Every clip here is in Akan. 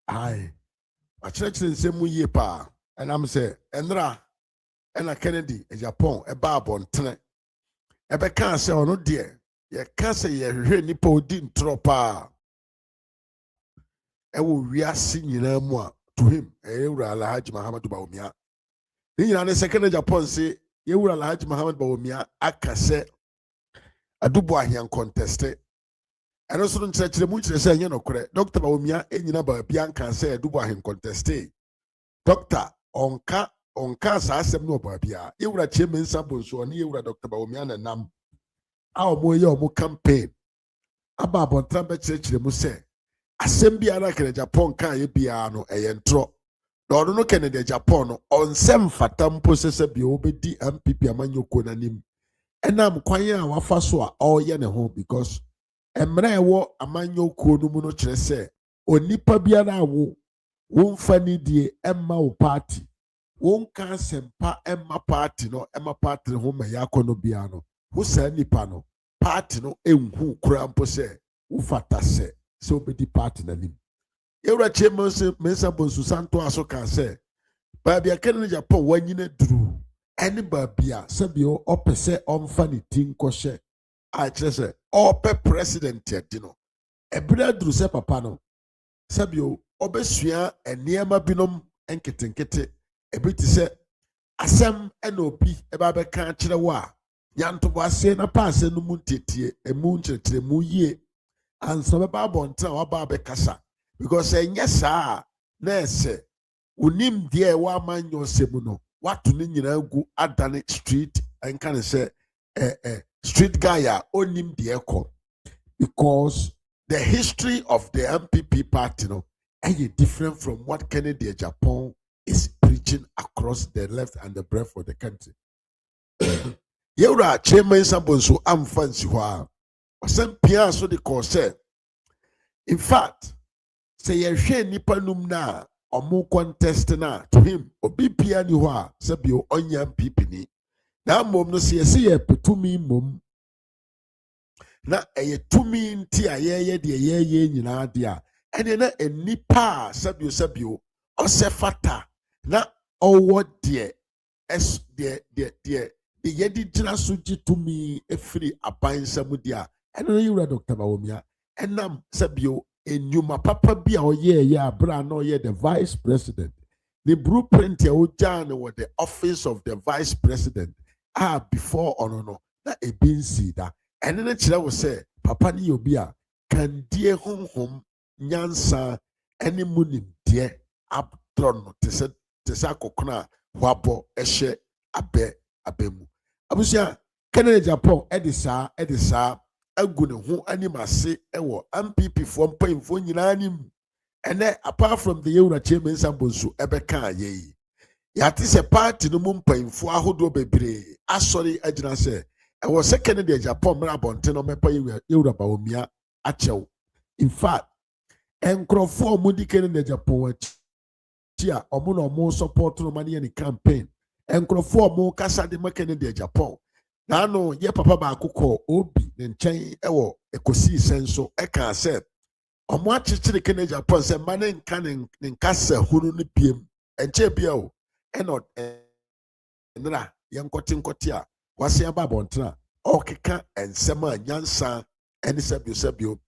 I church in same year pa. And I'm say, Endra, and a Kennedy, a Japan, a barbon, tene. Ebe can't say, oh no dear. Ye can't say, ye hear nipo din tropa. Ewo wiase nyina mu a to him Ewura Alhaji Muhammad Bawumia ni nyina ne second Japan say Ewura Alhaji Muhammad Bawumia aka sɛ adubo ahian conteste ɛno so nkyerɛkyerɛ mu kyerɛ sɛ nyɛ nokore Dr. Bawumia enyina ba bia nka sɛ adubo ahian conteste Dr. onka saa asɛm no ba bia Ewura kyɛ mensah bonsu ne Ewura Dr. Bawumia na nam a ɔmo yɛ ɔmo campaign aba abɔntra bɛkyerɛkyerɛ mu sɛ asɛm biara kene Japan kan ye biara no ɛyɛ na ɔno no kene de Japan no ɔnsɛm fata mpo sɛ bi obedi MPP amanyɔkuo n'anim ɛnam kwan a wafa so a ɔyɛ ne ho because mmerɛ ɛwɔ amanyɔkuo no mu no kyerɛ sɛ onipa biara a womfa ni die ɛma wo party wonka asɛmpa ɛma party no ɛma party ho ma yakɔ no biara no wo saa nipa no party no enhu kura mpo sɛ wofata sɛ so obedi party n'anim Ewura kyɛ mensah bonsu santo aso kan sɛ baabi a kene Japan wanyina duru ɛne baabi a sɛbio ɔpɛ sɛ ɔmfa ne ti nkɔhyɛ a kyerɛ sɛ ɔpɛ president yɛdi no ɛberɛ aduru sɛ papa no sɛbio ɔbɛsua nneɛma binom nketenkete ebi te sɛ asɛm ɛna obi ɛba bɛka akyerɛ wo a nyantoboaseɛ na paasɛ no mu ntetie emu nkyerɛkyerɛ mu yie ansa bɛba abɔnten a waba abɛkasa because ɛnyɛ saa na ɛsɛ unim deɛ ɛwɔ amanyɔ sɛm no wato ne nyinaa gu adane street ɛnka ne sɛ street guy a onim deɛ ɛkɔ because the history of the MPP party no ɛyɛ different from what Kennedy Japan is preaching across the left and the breadth of the country. Yewura chairman Sabonso amfa nsi hɔ a ɔsɛm pia so de kɔɔ sɛ in fact sɛ yɛhwɛ nipa num na ɔmo contest na to him obi pia ni hɔ a sɛbio ɔnya MPP ni na mmom no sɛ yɛsɛ yɛ petumi mmom na ɛyɛ tumi nti a yɛyɛ deɛ yɛyɛ nyinaa deɛ a ɛne na nipa a sɛbio ɔsɛ fata na ɔwɔ deɛ yɛde gyina so gye tumi efiri abansɛm deɛ a ɛno no Yewura Dr. Bawumia ɛnam sɛbio enyuma papa bi a ɔyɛ abra na ɔyɛ the vice president the blueprint a ɔgyaa no wɔ the office of the vice president before ɔno no na ebi nsi da ɛne no kyerɛ wo sɛ papa ne yɛ obi a kandie honhom nyansa ɛne mu nimdeɛ abdɔ no te sɛ akɔkono a wabɔ ɛhyɛ abɛ mu abusua Kennedy Japan ɛde saa agu ne ho anim ase ɛwɔ MPP for mpanyinfoɔ nyinaa anim ɛnɛ apart from the Yewura chairman Sabonso ɛbɛka ayɛ yi yɛate sɛ party no mu mpanyinfoɔ ahodoɔ bebree asɔre agyina sɛ ɛwɔ sɛ Kennedy Japan mmerɛ abɔnten no mɛpa Yewura Bawumia akyɛw in fact nkurɔfoɔ a wɔdi Kennedy Japan akyi a wɔn na wɔn support no ma ne yɛ ne campaign nkurɔfoɔ a wɔn kasa de ma Kennedy Japan Nano ye papa baako kɔ obi ne nkyɛn ɛwɔ ekosi senso ɛka sɛ ɔmo akyekyere Kennedy Japan sɛ ma ne nka ne nkasa hunu ne piem ɛnkyɛ bia o ɛnɔ ɛnra yɛnkɔte a wase aba abɔntena ɔkeka nsɛm a nyansa ɛne sɛbio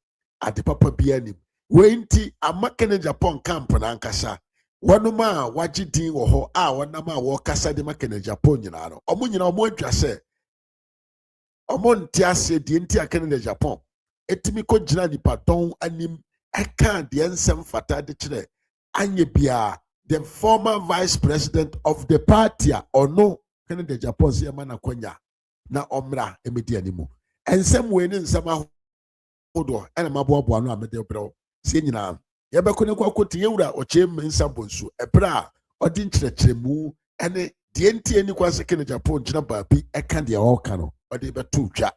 ade papa bia nim wenti ama Kennedy Japan camp na ankasa wɔnom a wagye din wɔ hɔ a wɔnam a wɔkasa de ma Kennedy Japan nyinaa no ɔmo nyinaa ɔmo atwa sɛ ɔmo nte ase deɛ nti a Kennedy Japan etimi kɔ gyina nipa dɔn anim ɛka deɛ nsɛm fata de kyerɛ anye bia the former vice president of the party a ɔno Kennedy Japan sɛ ɛma na konya na ɔmra emedi animu nsɛm wei ne nsɛm ahodoɔ ɛna maboaboa no a mede brɛw sɛ nyinaa yɛbɛkɔ ne kɔkɔte Yewura ɔkyɛ mensah bonsu ɛbrɛ a ɔde nkyerɛkyerɛmu ɛne deɛ nti ani kwa sɛ Kennedy Japan gyina baabi ɛka deɛ ɔka no ɔde bɛto twa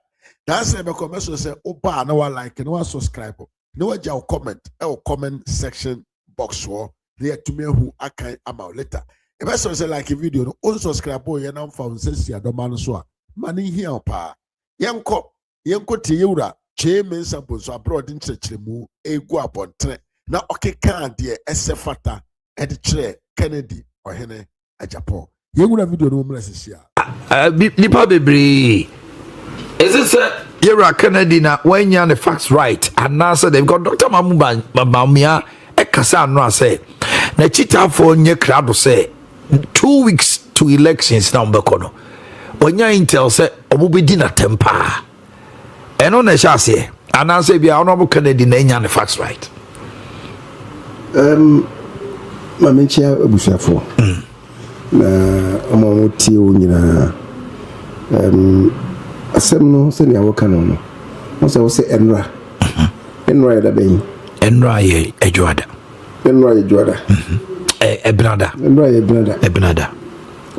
na asɛ bɛkɔ mɛso sɛ woba na wa like na wa subscribe na wagya wo comment ɛwɔ comment section box hɔ na yɛtumi ahu akan ama wo later ɛbɛsɛ sɛ like video no unsubscribe yɛ na mfa wo nsa si adɔma no so a ma ne hia wo paa yɛnkɔ tie Yewura kyɛ mensah bonsu abrɛ ɔde nkyerɛkyerɛmu egu abɔntere na okeka de esefata edichire Kennedy ohene ajapo yewura video no mra sisia nipa bebre is it say Yera Kennedy na when you the facts right and now say they've got Dr. Mamia ekasa no say na chita for nye crowd say 2 weeks to elections na mbekono onya intel say obubedi na tempa eno na sha say and now say bia honorable Kennedy na nya the facts right mamenchia abusuafo na omawoti onyina asem no se nia woka no no se wo se enra ya da ben enra ye ejuada ebnada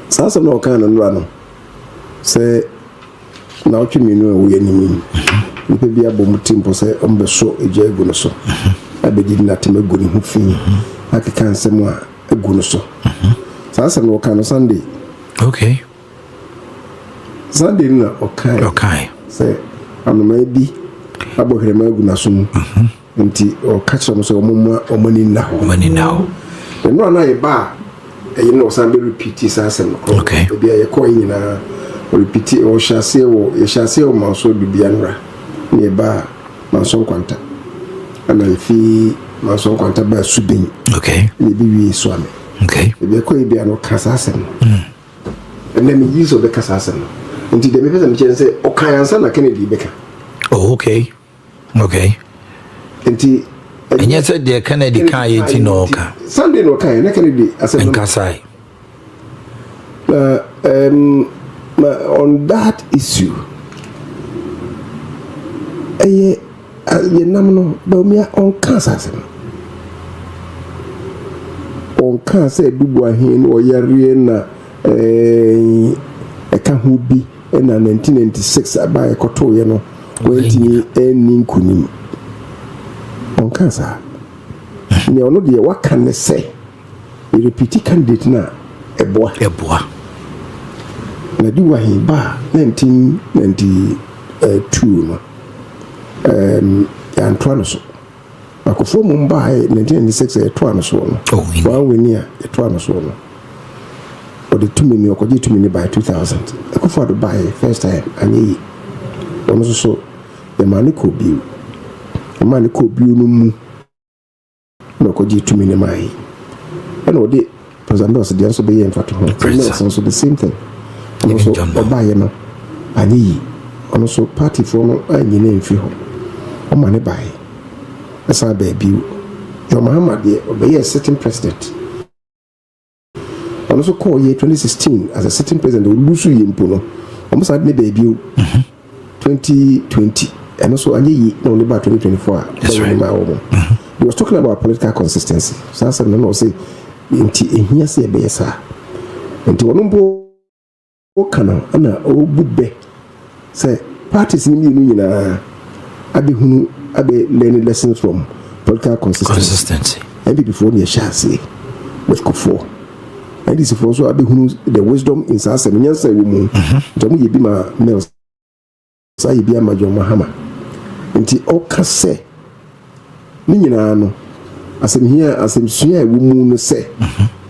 sasa no ka no enra no se na otwemi no wo yanimi nipa bia bom timpo se ombeso eja egu no so abedi na temagu ni hu fi akeka nsem a egu no so sasa no ka no Sunday okay Sunday na okay say anoma bi abohrema egu na so nti o catch am so omani na ho no na ye ba e no san be repeat sasa no okay bi ye ko nyina repeat o shase o ma so bibia nra ne ba ma so kwanta ana fi ma so kwanta ba subin okay ne bi wi so ame okay bi ko bia no kasasa no ene mi yiso be kasasa no nti de me pesa me chense o kan ansa na Kennedy beka oh okay nti enye said the Kennedy kan yeti no ka Sunday no kan na Kennedy asem nkasai on that issue ye nam no ba mi on cancer on cancer dubu ahin o yare na eka hu bi na 1996 abaye koto ye no wentini eni nkunim on cancer ni ono de waka ne se repeat candidate na eboa na dubu ahin ba 1992 no Antoine so akofo mu mba 1996 Antoine so no wa weni a Antoine so no o de 2 million ko 2 million by 2000 akofo do buy first time anyi ono so the man ko biu no mu no ko 2 million mai and o de president so de so be yen fato ho so the same thing ono so o buy no anyi ono so party for no anyi na mfi ho o mane buy esa ba biu John Muhammad de obey a sitting president ono so call year 2016 as a sitting president o lusu yimpo no o sa de ba biu 2020 and also anyi no le ba 2024 he was talking about political consistency sasa no say nti ehia se be sa nti wono mbo o kana ana o bube say parties ni nyina abehunu learning lessons from political consistency and before the chance with kofo and this is also abehunu the wisdom in sasa nyansa wo jamu yebi ma mels say bi ama John Mahama nti o ka se ni nyina no asem sua wo mu no se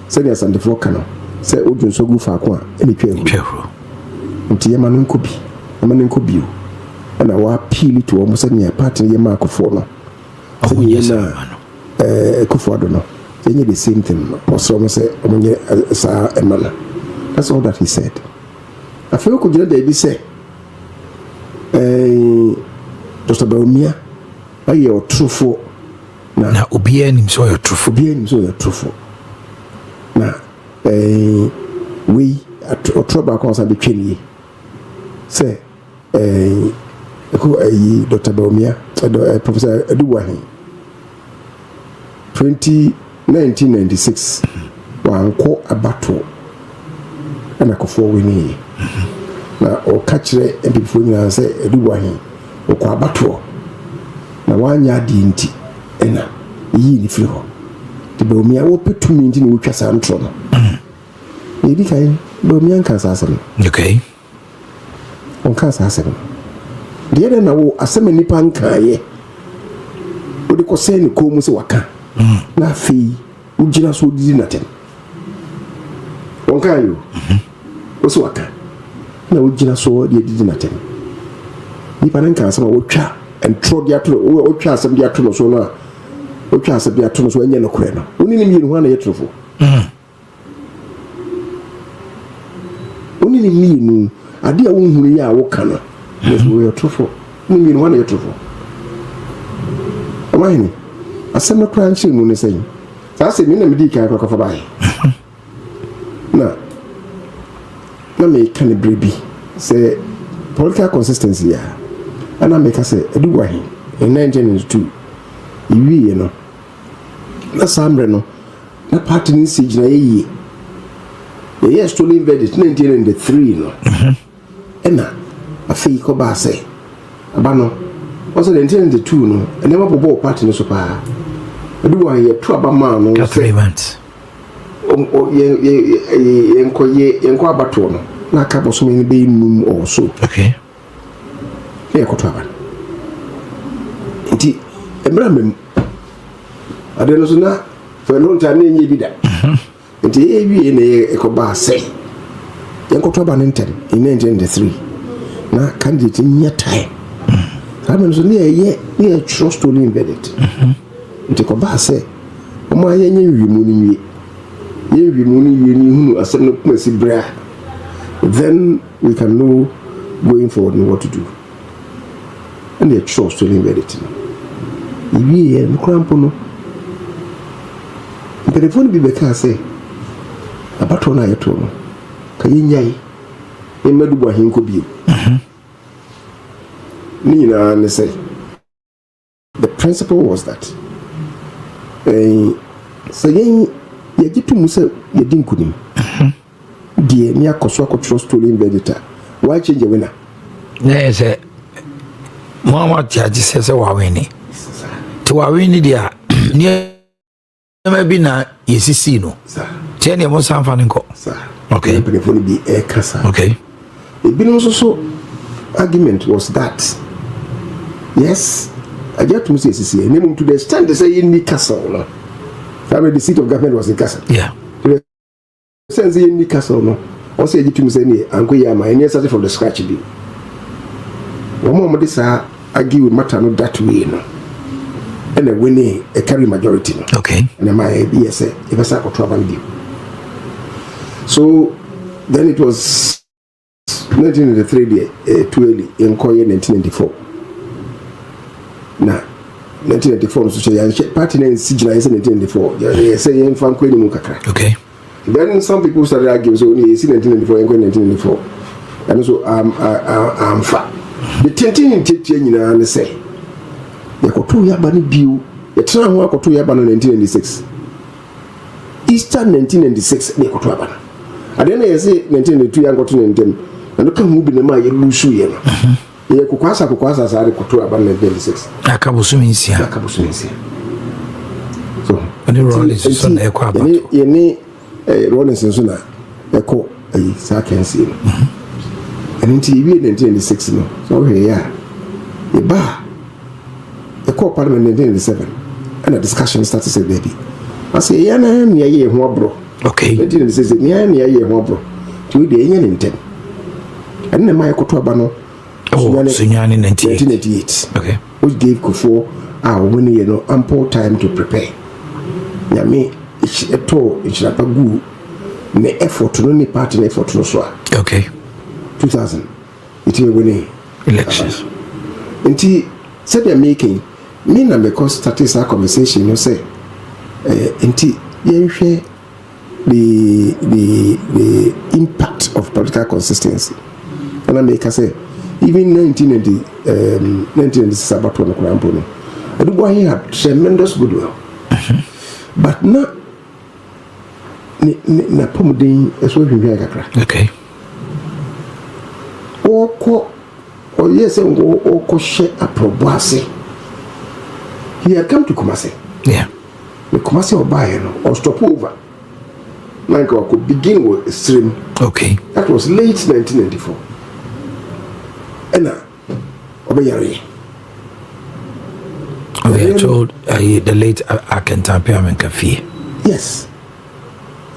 se dia sandefo kana se odunso gu fa ko a eni twehuru nti yema no nkobi and our appeal to almost any party yema akofo no akofo do no the same thing also almost say omonye sa emana that's all that he said I feel ko gina dey bi say Dr. Baumia aye otrofo na obi anim so your trufo na we otroba ko sa be twenie say Dr. Baumia Professor Eduwahin 1996 wanko abato ana kofo weni na o kachire empifo nyina say Eduwahin okọ abato na wanya di nti ena yi ni firi ho de Baumia wo petumi nti ni wotwa sa ntro no yedi kai Baumia nka sa asem okay on ka sa asem de na wo asem nipa nka ye o de ko se ni ko mu se waka na fee ujina so didi na tem wonka yo oso waka na ujina so didi na tem nipa nan kan sama wotwa entro dia to wotwa asem dia to no so no wotwa asem dia to no so anya no kore no oni ni mienu ho na yetrofo oni ni mienu ade a wonhuru ya wo kana no yetrofo ni mienu ho na yetrofo amani asem no kran chi mu ne sai sa se mi na medi kan kwa fa bai na me kan brebi say political consistency ya ana make us edu wahi in 1992 iwi ye no na samre no na party ni siege na ye ye stolen verdict 1993 no ena afi ko ba say aba no also 1992 no ena ma bobo party no so pa edu wahi ye to aba ma no 3 months ye enko abato no na ka bo so me be num or so okay e ko to aba nti emra mem ade no so na for no time na enye bi da nti e wie na e ko ba say enko to aba ntem in 1993 na candidate nya time amen so na ye trust only verdict nti ko ba say o ma ye nya wi mu ni wi ni hunu asem no kuma si bra then we can know going forward and what to do and the trust to verdict ibi e nkrampo no telefone bi be ka say abato na yeto no ka yenyai e madu bo ahenko bi ni na ne say the principle was that say yagitu musa yadinkunim die ni akoso trust to verdict why change the winner yes Mama Jaji says wawini to wawini dia ni maybe na yesisi no tiene mo sanfa nko okay telefone bi e kasa okay ebino so argument was that yes I get to say yesisi name to the stand they say in Newcastle no the seat of government was in Castle. Yeah. Since in Newcastle, no. Also, you to say, Uncle Yama, and yes, from the scratch. Be one moment, this argue with matter not that way, no. And then winning a carry majority, no. Okay. And then my BSA, if I saw travel with you. So then it was 1993, too early, in Korea 1994. Now, 1994 so say party na sigila is 1994 yeah say yen fan ko ni mu kakra okay then some people started arguing so only 1994 and 1994 and so I'm fa the tentin in tetie nyina ne say yakoto yaba ni biu yetra ho akoto yaba no 1996 Easter 1996 ne yakoto yaba ade na yesi 1992 yankoto 19 and ka mu bi na ma ye lusu ye no ye kukwasa sare koto aba 1996 akabusuminsia so ani Rollins so na ekwa aba ye ni Rollins so na eko ayi sa kensi no and nti ibi 1996 no so he ya e ba eko parliament 1997 and a discussion started say baby I say ya na me ye ho abro okay 1996 me ya ye ho abro ti de enya ntem and na mai koto aba no Sunyani 1998. Okay. Which gave Kufo when ample time to prepare. Yami it's a to it's a good ne effort no ni party effort no so. Okay. 2000. It will winning elections. Nti said they making me na because started our conversation you say nti yenhwe the impact of political consistency. And I make say even 1996 about one Kurampono. I do he had tremendous goodwill. But na pomodin as well in Viagra. Okay. Or yes, or share a probasi. He had come to Kumasi. Yeah. The Kumasi or Bayern or stop over. Like I could begin with a stream. Okay. That was late 1994. And we are told the late Akentampe Amenkafi. Yes.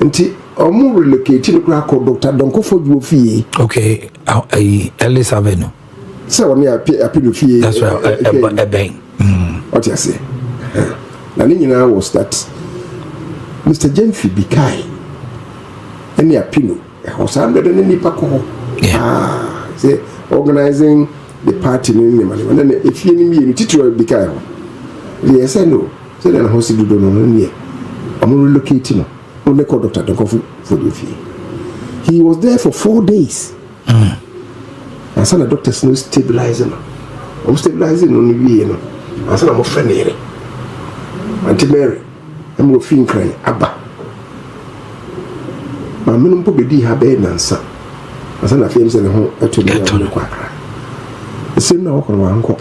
Until omu relocate to Dr. Donkofo Juofi. Okay, Ellis Avenue. So me appeal fee. That's right, a bank. What you say? Na nyina was that Mr. Jemfi Bikai any appeal was under the nipa ko. Yeah. Say organizing the party in money. And then if you need me to Bikai. They say no. Say then how do no no. I'm relocating. Only called Dr. Donkofo for the fee. He was there for 4 days. And some of the doctors no stabilizing. I'm stabilizing on the way, you know. And some of my friend here. Auntie Mary, I'm going to feel crying. Abba. My men put the habe nansa. And some of the friends in the home to me. The same now on one call.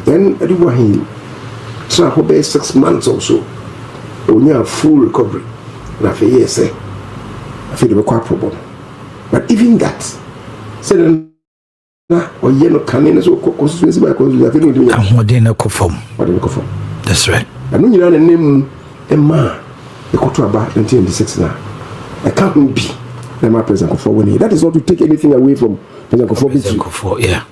Then I do what he travel by 6 months or so. When you have full recovery. And I feel yes, I feel the quite problem. But even that, say or yellow cannon is constituency by constituency. That's right. I know you know the name Emma, the Kotraba 1986 now. I can't be the my President Kofo winning. That is not to take anything away from President Kofo. Yeah.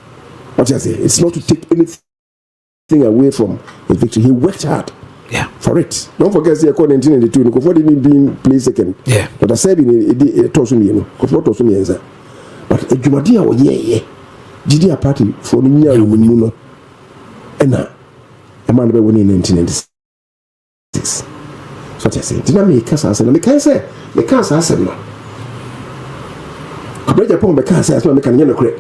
What you say? It's not to take anything away from his victory. He worked hard. Yeah. For it. Don't forget the 1992. Kofo didn't being placed second. Yeah. But I said it told me, Kofo told me answer. But a Jumadia or yeah. GD party for the year Muno. And a man by winning in 1996. So what I say, did I make us answer? I can't say the cancer answer no. I break upon the cancer as well. I can get a credit.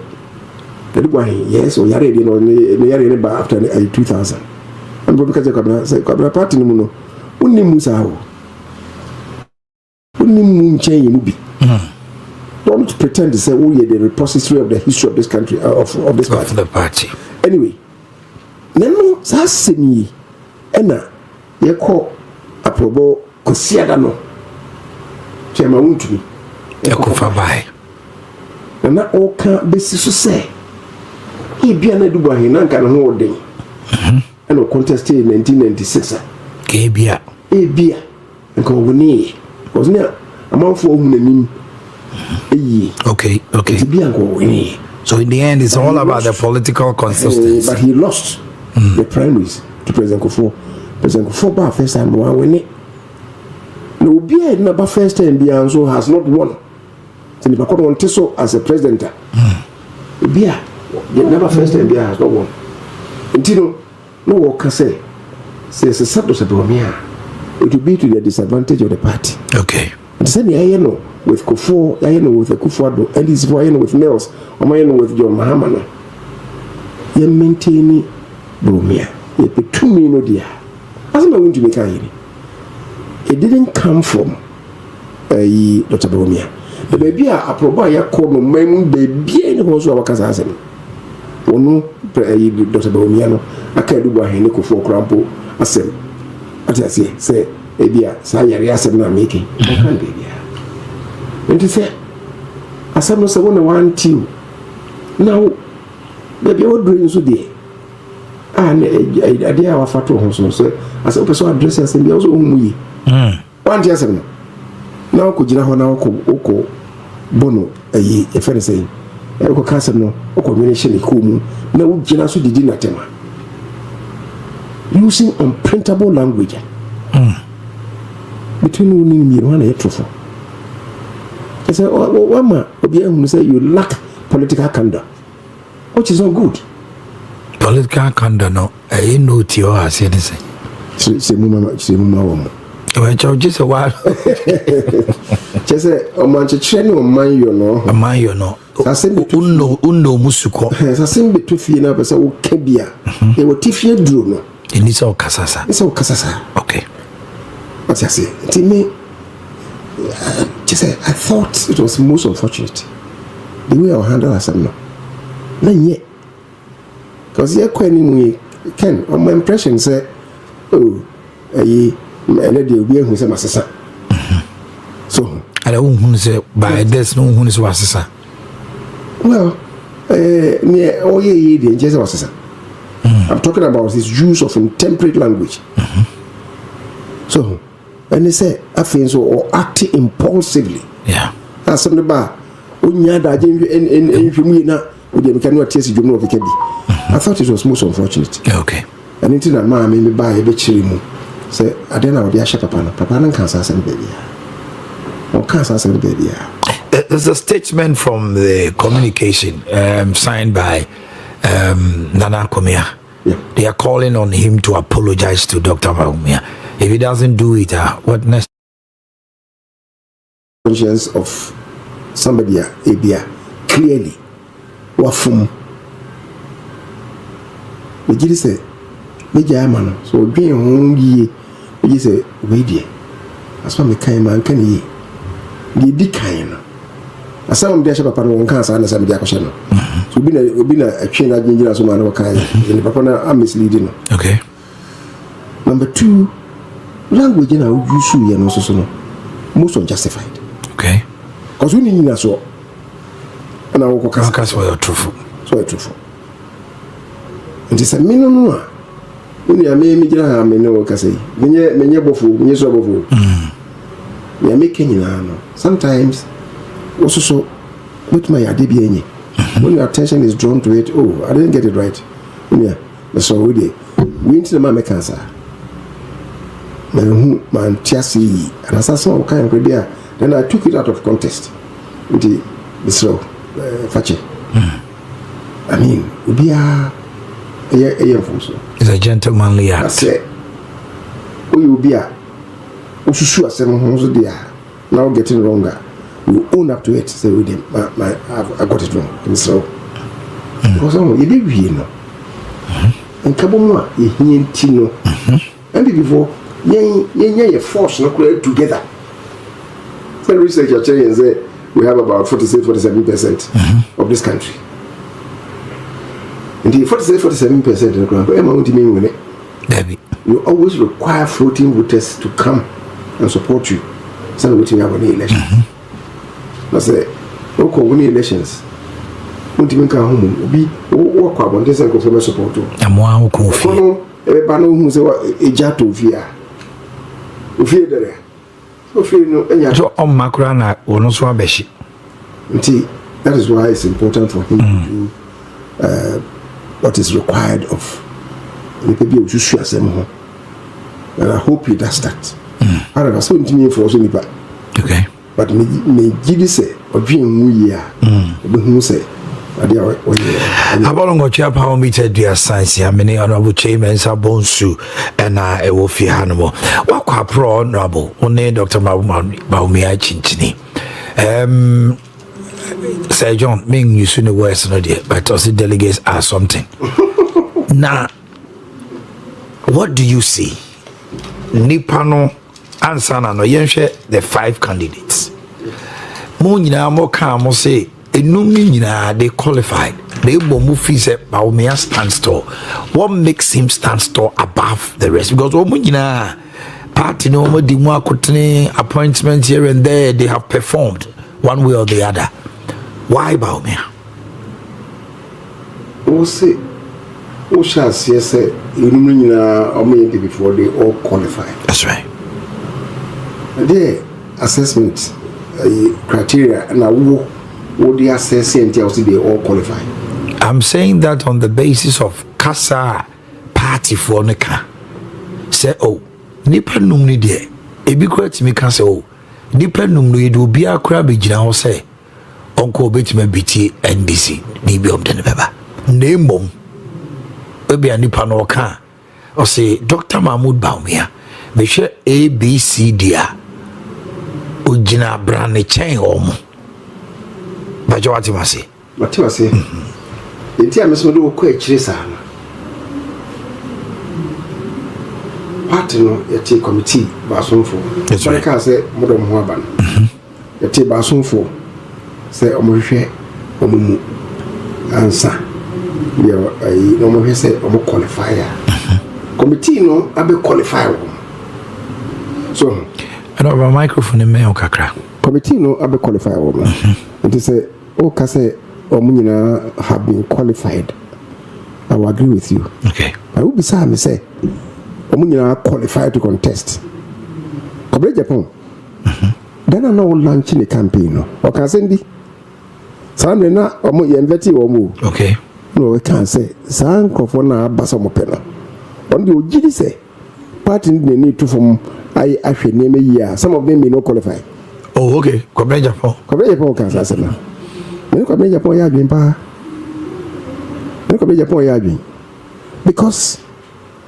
The boy, yes, or Yari, you know, nearly after 2000. And because the say, party no more. Only Musao. Only moon chain movie. Don't pretend to say, oh, yeah, the repository of the history of this country, of this party. Of the party. Anyway, Nemo, Sassini, Enna, you call a probo, Cosiadano, Chairman Wuntumi, Yakufabai. And that all can't be so say. He be an Eduba, he not can hold day. And no contested in 1996. Kabia. A beer, and call Winnie, was near a month for women. Okay. So in the end, it's all about the political consistency. But he lost the primaries to President Kofo. President Kofo by first time one winning. No beer number first time Bianzo has not won. So if I could want Tiso as a president, beer the number first time Bianzo has not won. Until no one can say it's a subject of Bomia. It will be to the disadvantage of the party. Okay. And send the ayano with Kofo, ayano with the Kufuado, and this ayano with Mills, or ayano with John Mahamana. You maintain Bomia. You put 2 million dear. As I'm going to make it didn't come from Dr. Bomia. The baby a probaya called no man baby and was our cousin. Or no, Dr. Bomiano, I can't do by Henry Kofo Crampo, a sem. What I say, Abia, Sayari, as I'm not making. I can't be here. And to say, as I'm not want you. Now, baby, what dreams would be? And a dear of Fatu Honson, sir, as a person addresses and be also we. 1 year 7. Now, could you know Oko Bono, a friend saying, Oko Casano, Oko Mination, Kumu, no Jinasu did not tell me. Using unprintable language. Between me and one a truthful. I said, one man will be able to say you lack political candor, which is not good. Political candor, no, I know to I say this. Say, Mama. When just a while, just a man to train your mind, you know. A man, you know. I said, Uno Musuko. As I said, between fear and a Kebia, they were Tiffy Drew. And it's all Casasa. It's all Casasa. Okay. What I say, to me, just I thought it was most unfortunate the way I handle as I'm not. Not yet. Because you're quite we can, on my impression, say, oh, and they'll be who say, my sister. So, I don't say, by this, no one is was well, near all ye, just was sister. I'm talking about his use of intemperate language. So, and they say, I feel so, or acting impulsively. Yeah. That's something about I thought it was most unfortunate. Okay. And until that man made me buy a bit chilling. Say, I don't know what the Papa can't say baby. Or can't say baby. There's a statement from the communication signed by Nana Komia. Yeah. They are calling on him to apologize to Dr. Baumia. If he doesn't do it, what next? Conscience of somebody Abia clearly what from we just say we man so being home ye we just say wait there as for me kind man can ye the kind as some dey papa no kan sa na some dey akoshe no so we be na a train that ginger so man no kan the papa na am misleading. Okay. Number 2, language na use you no so no most unjustified. Okay. Because we need to so and I will That's why you're truthful. So you're truthful. And it's a minimum. When you are making a minimum, can say, when you're bofu, so bofu. We are making sometimes also so with my ADBN. When your attention is drawn to it, oh, I didn't get it right. Yeah, that's already. We need to make cancer. Man, chassis, and as I saw kind of idea. Then I took it out of context. So, Fache. I mean, we are a it's a gentlemanly act. I said, we will be a Usushu as now getting wronger. We own up to it. Say, with him, I got it wrong. And so, because I'm a baby, you know. And Kaboma, you know, and before, you force not together. Some research are saying that we have about 47% of this country. And the 47% of the country, you always require floating voters to come and support you. Some voting have any elections. That's it. No winning elections. Won't even come home. Be work up on this and go for support. I'm one who feel. Everybody who's a jato via. Fear there. So on Macrana or no swabeshi. That is why it's important for him to do what is required of the people who should assemble. And I hope he does that. I don't know, so me for anybody. Okay. But me give say or dream we are who say about on what you have how meter dear science, I mean, honorable mensah bonsu, and I will fear animal. What quite pro honorable, only Dr. Baumia Chinchini. Sir John, mean you soon the worst, no dear, but also delegates are something. Now, what do you see? Nipano Ansana no Yenshe, the 5 candidates. Munina Moka say. They qualified. They move fees at Baumia stand store. What makes him stand store above the rest? Because party no more appointments here and there, they have performed one way or the other. Why Baumia? Who shall say before they all qualified? That's right. The assessment criteria and what they assess and tell they all qualify. I'm saying that on the basis of Kasa party for Neka. Say, oh, Nipa Numni de, a big to me can say, oh, Nipa Numni do be a crabby general say, Uncle Betty BT NBC, maybe of the November. Name bomb. Maybe a Nipa no car. Or say, Dr. Mahmoud Baumia, be sure ABCD. Ujina brand chain home. But what you must say? What you must say? The time is no quite chisa. Party no yeti committee basun for. That's right. I can say Madam Huaban. Yeti basun for. Say omohwe omumu answer. We are no more say omo qualifier. Committee no abe qualifier. So I don't have a microphone in me kakra. Committee no abe qualifier woman. And they say, oh, Kase or Munina have been qualified I will agree with you. Okay. I will be sad, me say, I'm qualified to contest. Kobre Japan. Then I know launching the campaign. Or can send the Sunday na omo yemveti omo. Okay. No, we can't say. San Crofona Basomo Pena. On the Ojidi say, party need to form I actually name a year. Some of them may not qualify. Oh, okay. Kobre Japan. Kobre Japan can say na. Me Kobre Japan ya dwin pa. Me Kobre Japan ya dwin. Because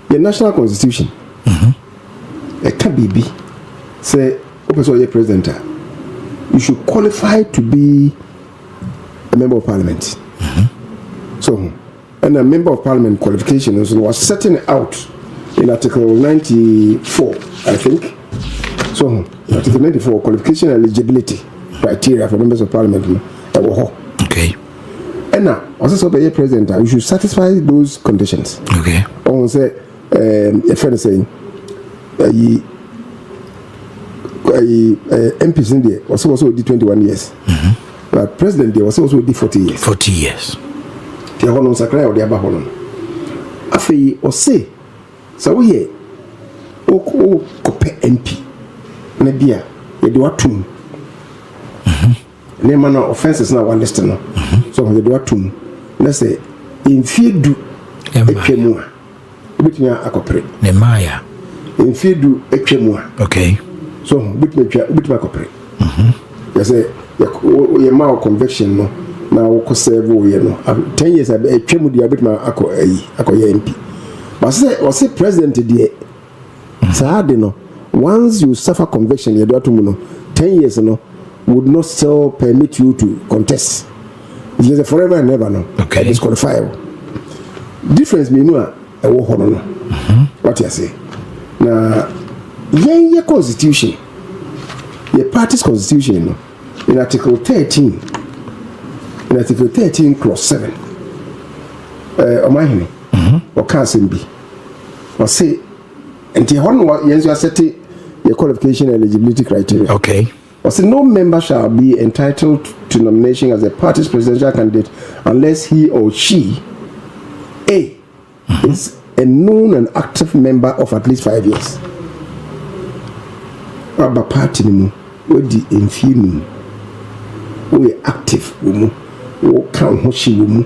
the national constitution, a KBB say, "Opeso ye president, you should qualify to be a member of parliament." So, and a member of parliament qualification was setting out in Article 94, I think. So, Article 94 qualification eligibility criteria for members of parliament. Okay. And now, also be a president, you should satisfy those conditions. Okay. On say, a friend saying, MPs in there was also did 21 years. But president there was also did 40 years. 40 years. The Holland Sakra or the Abba Holland. Afi or say, so we hear, oh, cope MP. Nebia, you do a tomb. Name man offenses now one listener. So you do a tomb. Let's say, in fear do a chemua. Between a copre. Nemaya. In fear do a chemua. Okay. So, between a copre. You say, your mouth conviction, no. Now, serve you know. 10 years I came with you a bit my ako MP. But say president dear. So once you suffer conviction, you do to 10 years no would not still permit you to contest. It's just forever and ever no. Okay. Disqualifiable. Difference me no a war no. What you say? Now, your constitution, your party's constitution no, in Article 13. In Article 13, Clause 7, Omahini, or Council B, or say, and the one yes, you are setting your qualification eligibility criteria. Okay. Or say, no member shall be entitled to nomination as a party's presidential candidate unless he or she, A, is a known and active member of at least 5 years. Abba party, with the infirmary, we are active, count what she will move.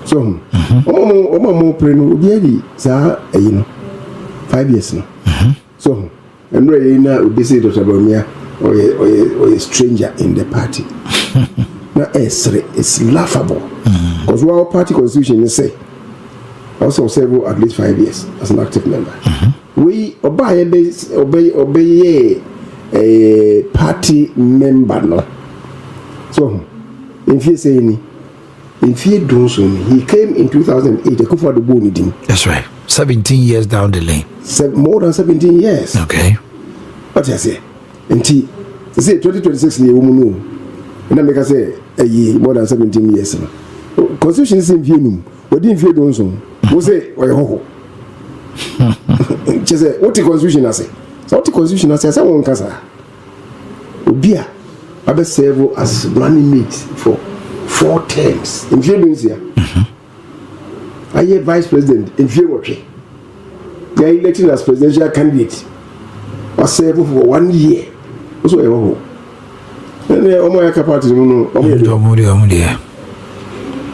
So, more preno, be you know, 5 years now. So, and really now be say Dr. Bomia or a stranger in the party. Now, it's laughable because our party constitution is say also serve at least 5 years as an active member. We obey a party member, no. So, if you say any, if you do so, he came in 2008. I for the Bonidin. That's right. 17 years down the lane. More than 17 years. Okay. What I say? And he say 2026 year woman. And I make I say a year more than 17 years. Constitution is in view. But didn't feel done so. Who say or ho? She say what the constitution I say. So what the constitution I say? I say one casa. Obia. I be serve as running mate for 4 terms. In few days here, I am vice president in few working. They are elected as presidential candidate. I serve for 1 year. Also, I hope. And the Omoyaka party, no,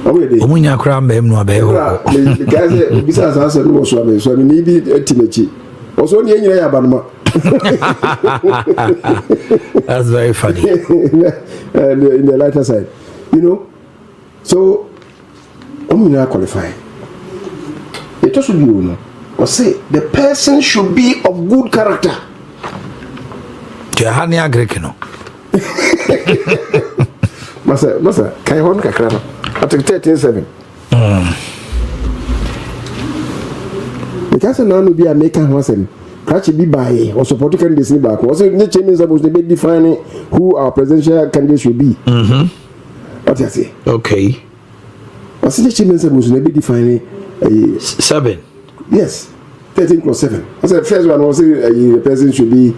Omunya kra mbem no abeho. The guys besides answer no so abeho. So maybe a timechi. Also, the engineer Abanma. That's very funny. And in the lighter side, you know, so I'm not qualified. It also be you know, or say the person should be of good character. Jahani Agrekino. Masa, Kaihon Kakrano. Article 13:7. Because now no be a maker wasn't. Catch be by or support candidates back. Was it nature means supposed to be defining who our presidential candidate should be? What I say? Okay. Was it nature means supposed to be defining 7? Yes, 13+7. I said first one was the person should be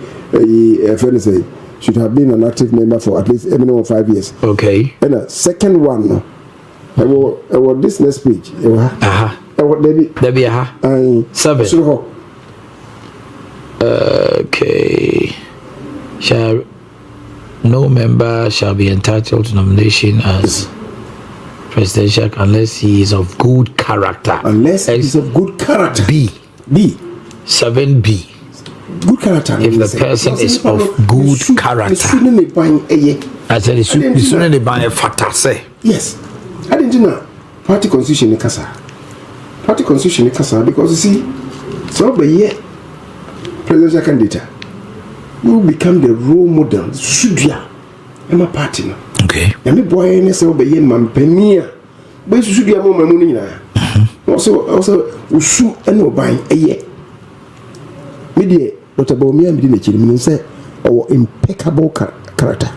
a friend say should have been an active member for at least a minimum of 5 years. Okay. And the second one, I will this next page. What there be a 7. Okay. No member shall be entitled to nomination as presidential unless he is of good character. Unless he is of good character. B. 7B. Good character. If the person is of good character. I said it's soon by a fatase. Yes. I didn't know. Party constitution in Kasa. Party constitution in Kasa because you see, so by year presidential candidate, you become the role model. Should ya? I'm a party. Okay. And the boy and say by year mampenia. But you should be a more money now. Also, we shoot and no buy a year. Media, what about me and the children say, or impeccable character,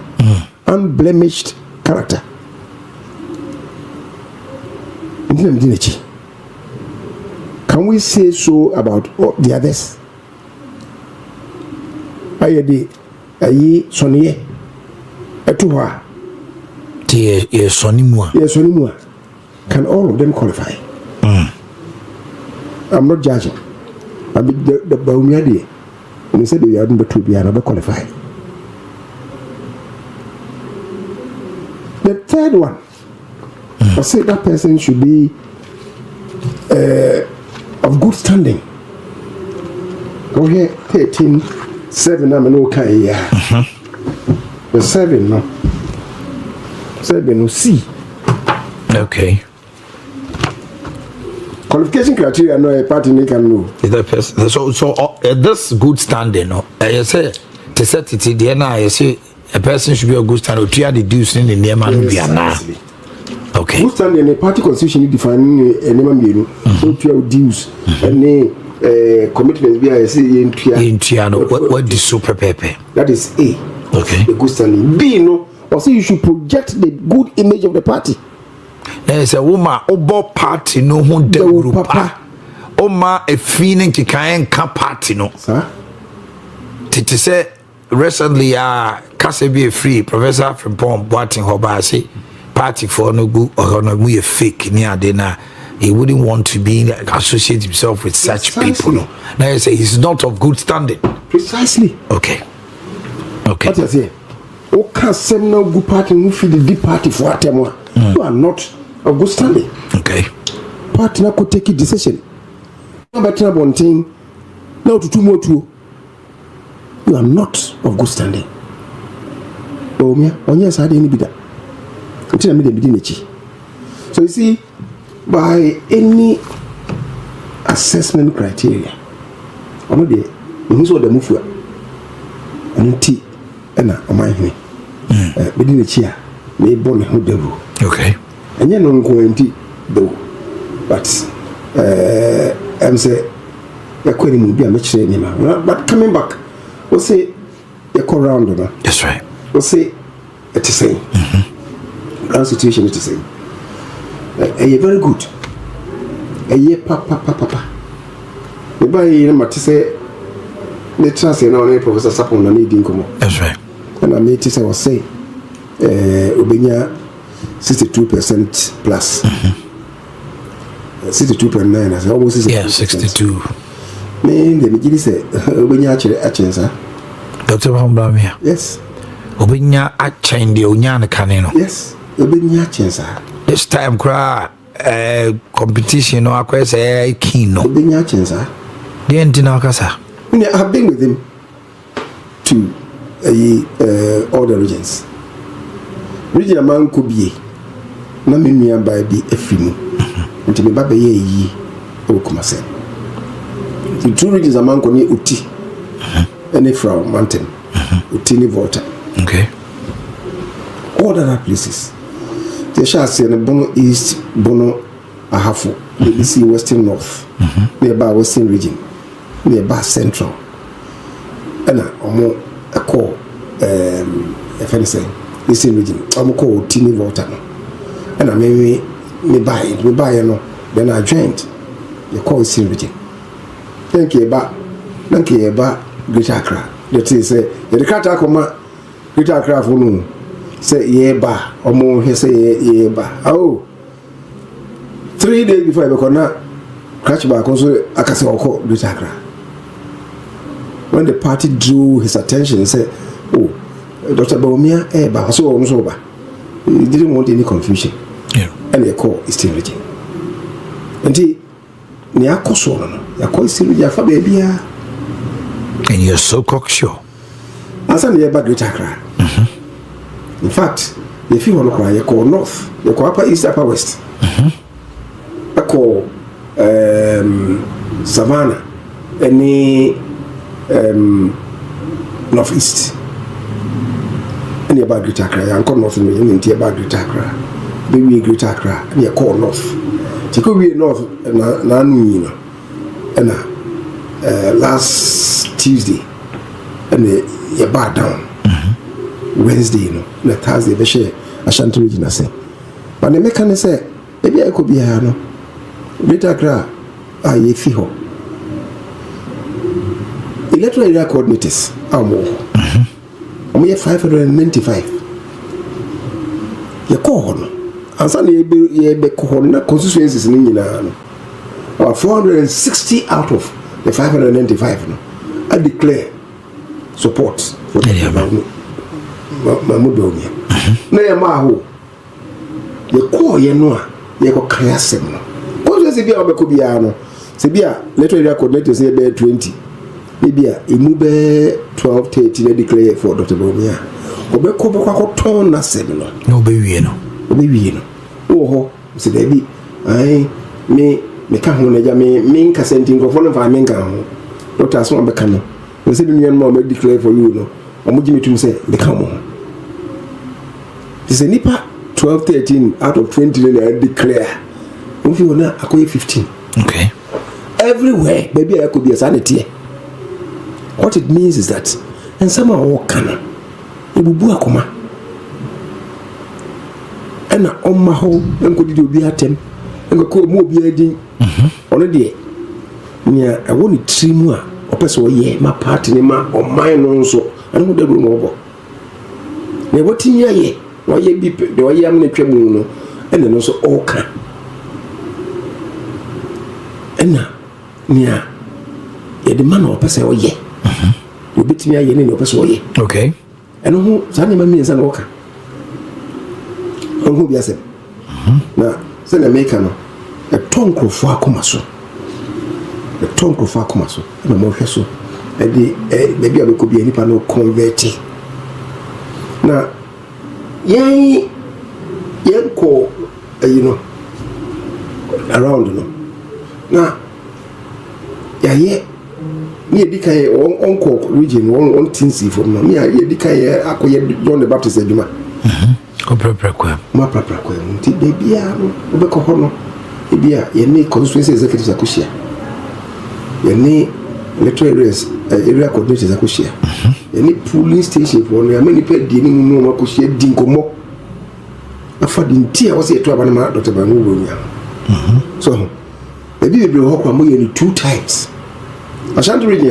unblemished character. Can we say so about the others? Aye, Sonny, Etua, dear Sonny Moore. Yes, Sonny Moore. Can all of them qualify? I'm not judging. I mean, the Baumia, when you said they are number 2, be another qualify. The third one, I say that person should be of good standing. Go here, 13:7. I'm an okay, yeah. The 7, no. 7, C. Okay. Qualification criteria, no, a party they can know. Is that person? So this good standing, no? I say, to set it, I say a person should be a good standing. To the dues in the near man be now. Okay. Good standing, a party constitution defining a name, so to dues and commitments be I say in Triano. What is super pepe? That is A. Okay. The good standing. B, no, or say you should project the good image of the party. There's a woman, obo party, no one de group. Oma a feeling to kind party, no. Sir? To say recently, Kase be free, Professor from Pom, Boating Hobasi, party for no good or no we a fake near dinner. He wouldn't want to be associate himself with such people. No. Now you say he's not of good standing. Precisely. Okay. What you say? Okay, some no good party, who feel the deep party for a time. You are not of good standing. Okay. Partner could take a decision. No better one thing. Now to 2 more 2. You are not of good standing. Oh, me, on yes, I didn't be that. Until I made a bidinichi. So you see, by any assessment criteria, on the who's what the move for and tea and a mind me. Bidinichi, may born who devil. Okay. And you're not going to do, but I'm saying you're quite be a much anymore. But coming back, we'll say you're call round. That's right. We'll say it's the same. Ground situation is the same. You're very good. Papa. The boy, you know, to say the chance you know, Professor Sapon and Nadine come. That's right. And I made this, I was say, Ubenya 62% plus. 62.9 as almost 62%. Yeah, 62. Man, the beginning say Ubenya actually a chance. Dr. Bambamia. Yes. Ubenya a chain the Unyana Canino. Yes. Ubenya chance. This time cry competition or I say keen. Ubenya chance. The Antinacasa. I have been with him to all the regions. Region man could be na me nua ba bi afimu nti me ba be yi o kuma se the 2 regions man ko ni uti any from mountain uti ni volta. Okay. All other places they shall say the Bono East, Bono Ahafo, BBC Western North, nearby Western region, nearby Central, and omo a call if anything Eastern region I'm called Tini Volta. And I mean, me buy no. Then I joined the call Eastern region. Thank you about Greater Accra. That is the Kata Koma Greater Accra for no. Say yeah ba or more he say yeah ba. Oh, 3 days before I become Crash back also Akase Oko Greater Accra. When the party drew his attention and said, "Oh, Dr. Bawumia, Bahaso, he didn't want any confusion." Yeah. And the call is still ready. And he Niakoso, the call is still ready for baby. And you're so cocksure. As I'm near Greater Accra. In fact, if you want to cry, you call north, you call upper east, upper west. I call Savannah, any northeast. Any about Greater Accra, I call north and any about Greater Accra. Baby Greater Accra, and you call north. You could be north, and last Tuesday, and you back down. Wednesday, the Thursday, the share, I shan't read in a say. But the mechanic say, maybe I could be here, no. Greater Accra, ye fiho. Electoral area coordinators are more. We have 595. You call on. And suddenly, you be called constituencies in India. 460 out of the 595. I declare support for the Mamudoni. Na maho. You call ye no, you go crasem. What does it be about Kubiano? Sebia, later area coordinators say be 20. Maybe a mube 12, 13 declare for Dr. Bawumia. Obeko bako ton na semino. No baby, no. Baby, no. Oh, say baby, I me can't hold me casenting go follow for me can. Dr. Aswan Becano. You say me more declare for you, no. Or would you to say, become on. This is a nipa 12, 13 out of 20 I declare. If you want to acquire 15. Okay. Everywhere, maybe I could be a sanity. What it means is that, and some are all canon. It will be a coma. And on my home, and could you be at him? And go call more be a ding. On a day. Yeah, I want to 3 more. Or person, yeah, my partner, or mine also. I don't want to go over. Now, what in ye? Why ye be the way I'm in a trouble, and then also all can. And now, yeah, the man or person, oh, yeah. You beat me again in your person, okay. And who Sandy means an walker. Who be a said? Now, send a maker, a tongue of Fakumaso. A tongue of Fakumaso, and a more so. And the maybe I could be any panel converting. Now, yay, call, you know, around, you know. Now, yeah. Me dika onko region on tinsi from me dika akoye John the Baptist aduma ko praprakwa ma praprakwa nti bebia no obeko ho no ebia ye ne constituency executive akohia ye ne electoral area coordinators akohia ye ne polling station for no amani pe die ni mu no akohia dinkomo afa di nti a wo se eto aba na Dr. Bawumia so bebi ho kwa mo ye ni 2 times. I shan't read it.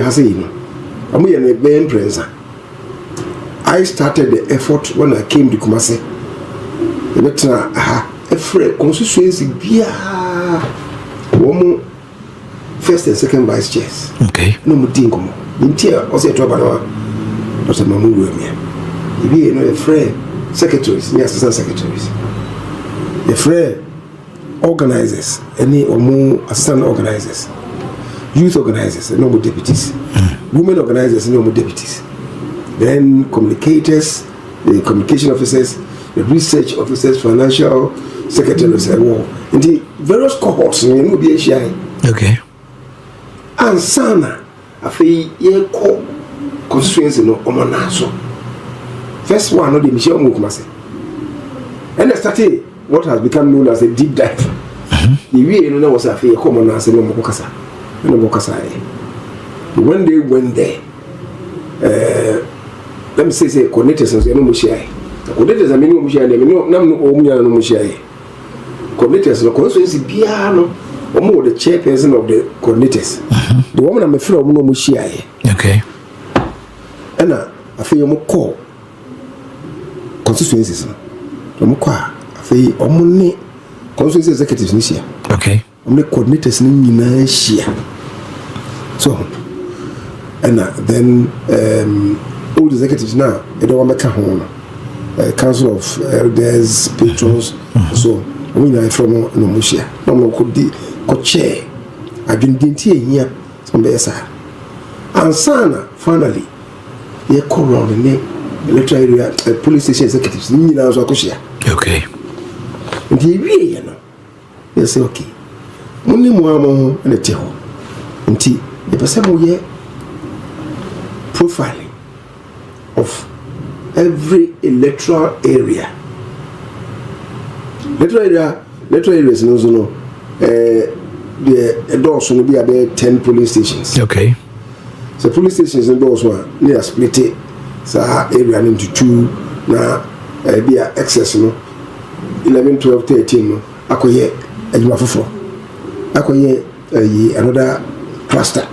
I started the effort when I came to Kumasi. A friend constituency first and second vice chairs. Okay. No more dinkum. In tear, also a trouble. Dr. Bawumia. You know a friend secretaries, assistant secretaries. A friend organizers, any or more assistant organizers. Youth organizers and no more deputies. Women organizers and no more deputies. Then communicators, the communication officers, the research officers, financial secretaries, and more. In the various cohorts, you know, be a shy. Okay. And Sana, I feel ye call constituency no Omanaso. First one, no, the Michelle Mukumase. And I started what has become known as a deep dive. The way you know was a fair common as a no Mokasa. When they went there, let me say, coordinators and no Mushai. Coordinators are many Mushai, no Mushai. Coordinators, the constituency piano, or more the chairperson of the coordinators. The woman I'm afraid of no Mushai. Okay. And I feel more call constituencies. I feel only constituency executives this year. Okay. the coordinators in Asia. So, and then all the executives now, they don't want to make a home. Council of Elders, Patrons, so we are from Nomusia. No could be co-chair. I've been here some BSA. And Sana, finally, they call around the name electoral area police station executives. Okay. And they they say, okay. Only more and a tail. And the person who profiling of every electoral area. Electoral areas in Ozono, the doors will be about 10 police stations. Okay. So police stations in those one, they are split it. So area into two. Now, be a excess, 11, 12, 13. Akoye, Ejimafufo. Akoye, another cluster.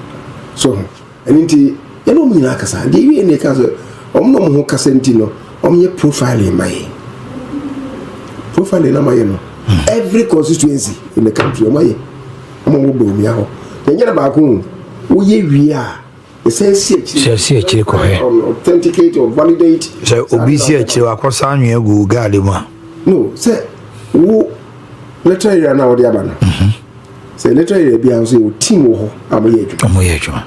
So, and into, you know, Minakasa, the way in the castle. Omno kasentino omye profiling my profiling na my no every constituency in the country omaye omo bo mi aho nyanya ba ko wo ye wi a essence chiri ko he authenticate or validate so obi si chiri akosa anwe agu gale mu no say wo letter area na wo de aba no say letter area bi a so wo team wo ho amoye adwuma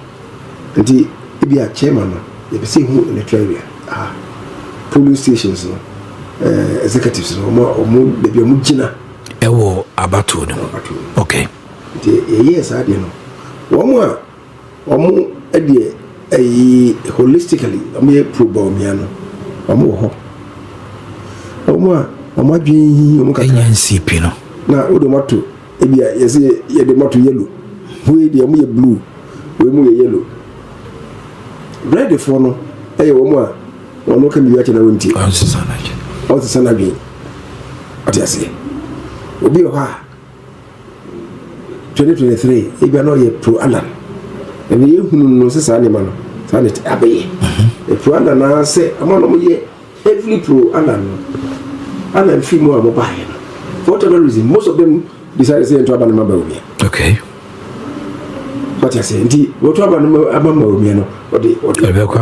nti bi a chairman no you see who in the area police stations executives no mo baby mo gina ewo abatu no okay yes I dey no omo e holistically omo probomia no omo ho omo adwen omo kaka NCP no na odomato e bia yes ye de moto yellow we dey omo ye blue we mo ye yellow red for no eh wo a wono ka mi na wonti on bi atiase obi o ha 2023 e bia no ye pro alan e ye hunu no se sa ne ma no sa ne abaye e pro alan na se amano mo ye heavily pro alan no alan fi mo amobaye no for whatever reason most of them decided say into aban ma ba obi okay what you say ndi what aban ma obi no odi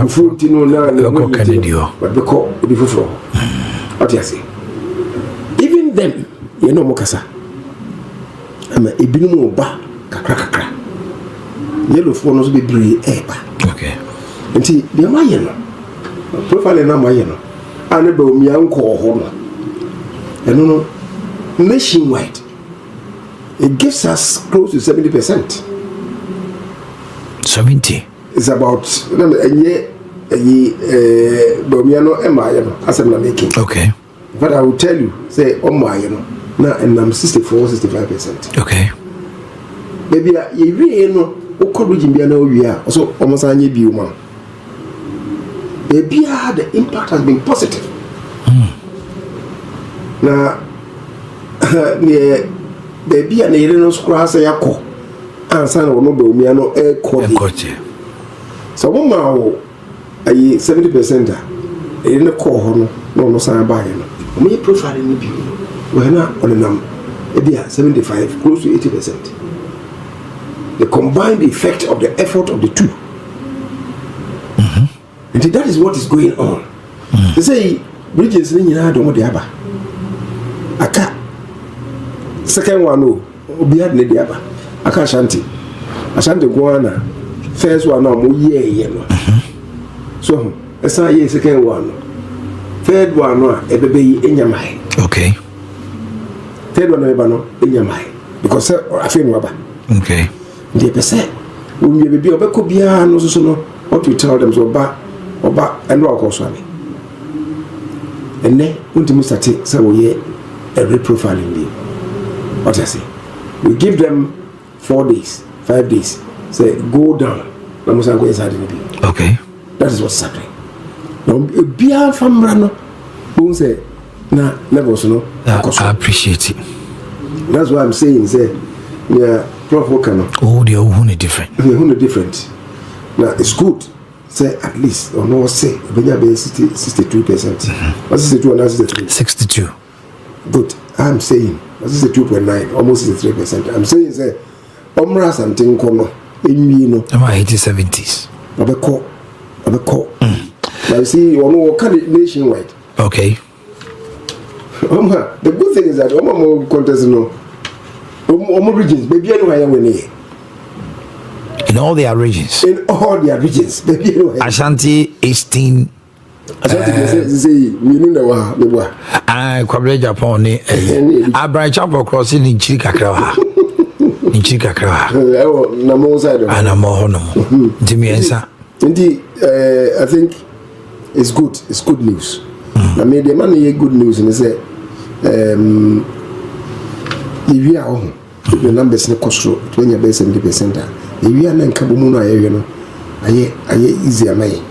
fruit no na ko Canada but because obi fufuro what you say even them you know mokasa ama ebinum oba kakra yellow for no so be bree eba okay nti de ma ye no profile na ma ye no ane ba omi anko ho no eno no nationwide it gives us close to 70%. 70 is about Bomiano Emma as I'm making. Okay. But I will tell you, say my now and I'm 64-65%. Okay. Baby, you really know what could we are also almost any view man. Baby, the impact has been positive. Now baby and you know scratch a yako. And son of no Bomiano air quality. So one mile a 70% in the core no sign by him. Me profiling the people. We're not on a number. Maybe 75, close to 80%. The combined effect of the effort of the two. And that is what is going on. They say Bridges in I don't want the Abba. Aka second one no Obiad Lady Abba. Aka Shanti. Ashanti Guana. First one now mo ye no. So esa ye second one. Third one no ebebe enyamai. Okay. Third one no eba no enyamai because afi no aba. Okay. Dey pese when you be obeko bia no so no what we tell them so oba and work also ani. Enne untimu start say we ye a reprofiling day. What I say? We give them 4 days, 5 days. Say go down. Okay. That is what's happening. Now, beyond from Rano, who say, nah, levels, no. I appreciate it. That's why I'm saying, say, yeah, Prof. Okano. Oh, they're all different. They're all different. Now, it's good. Say, at least, or no, say, when you're 62%. What's 62 and 63? 62. Good. I'm saying, this is 2.9, almost 3%. I'm saying say omra something kono enwi no am 80s 70s abeko now you see you know kind of nationwide. Okay. The good thing is that more contest no regions baby anywhere when in all their regions. In all their regions baby anywhere. Ashanti, Eastern, say we know the wa Kwabre Japan ni Abraham Chapel crossing in Chikakra. In Chikakra. Na mo side. Ana mo hono mo. Dimiensa. Indeed, I think it's good. It's good news. I mean, the man hear good news and they say, if you are the numbers in the cost road, 70%. If you are not Kabumuna area, I easy am I.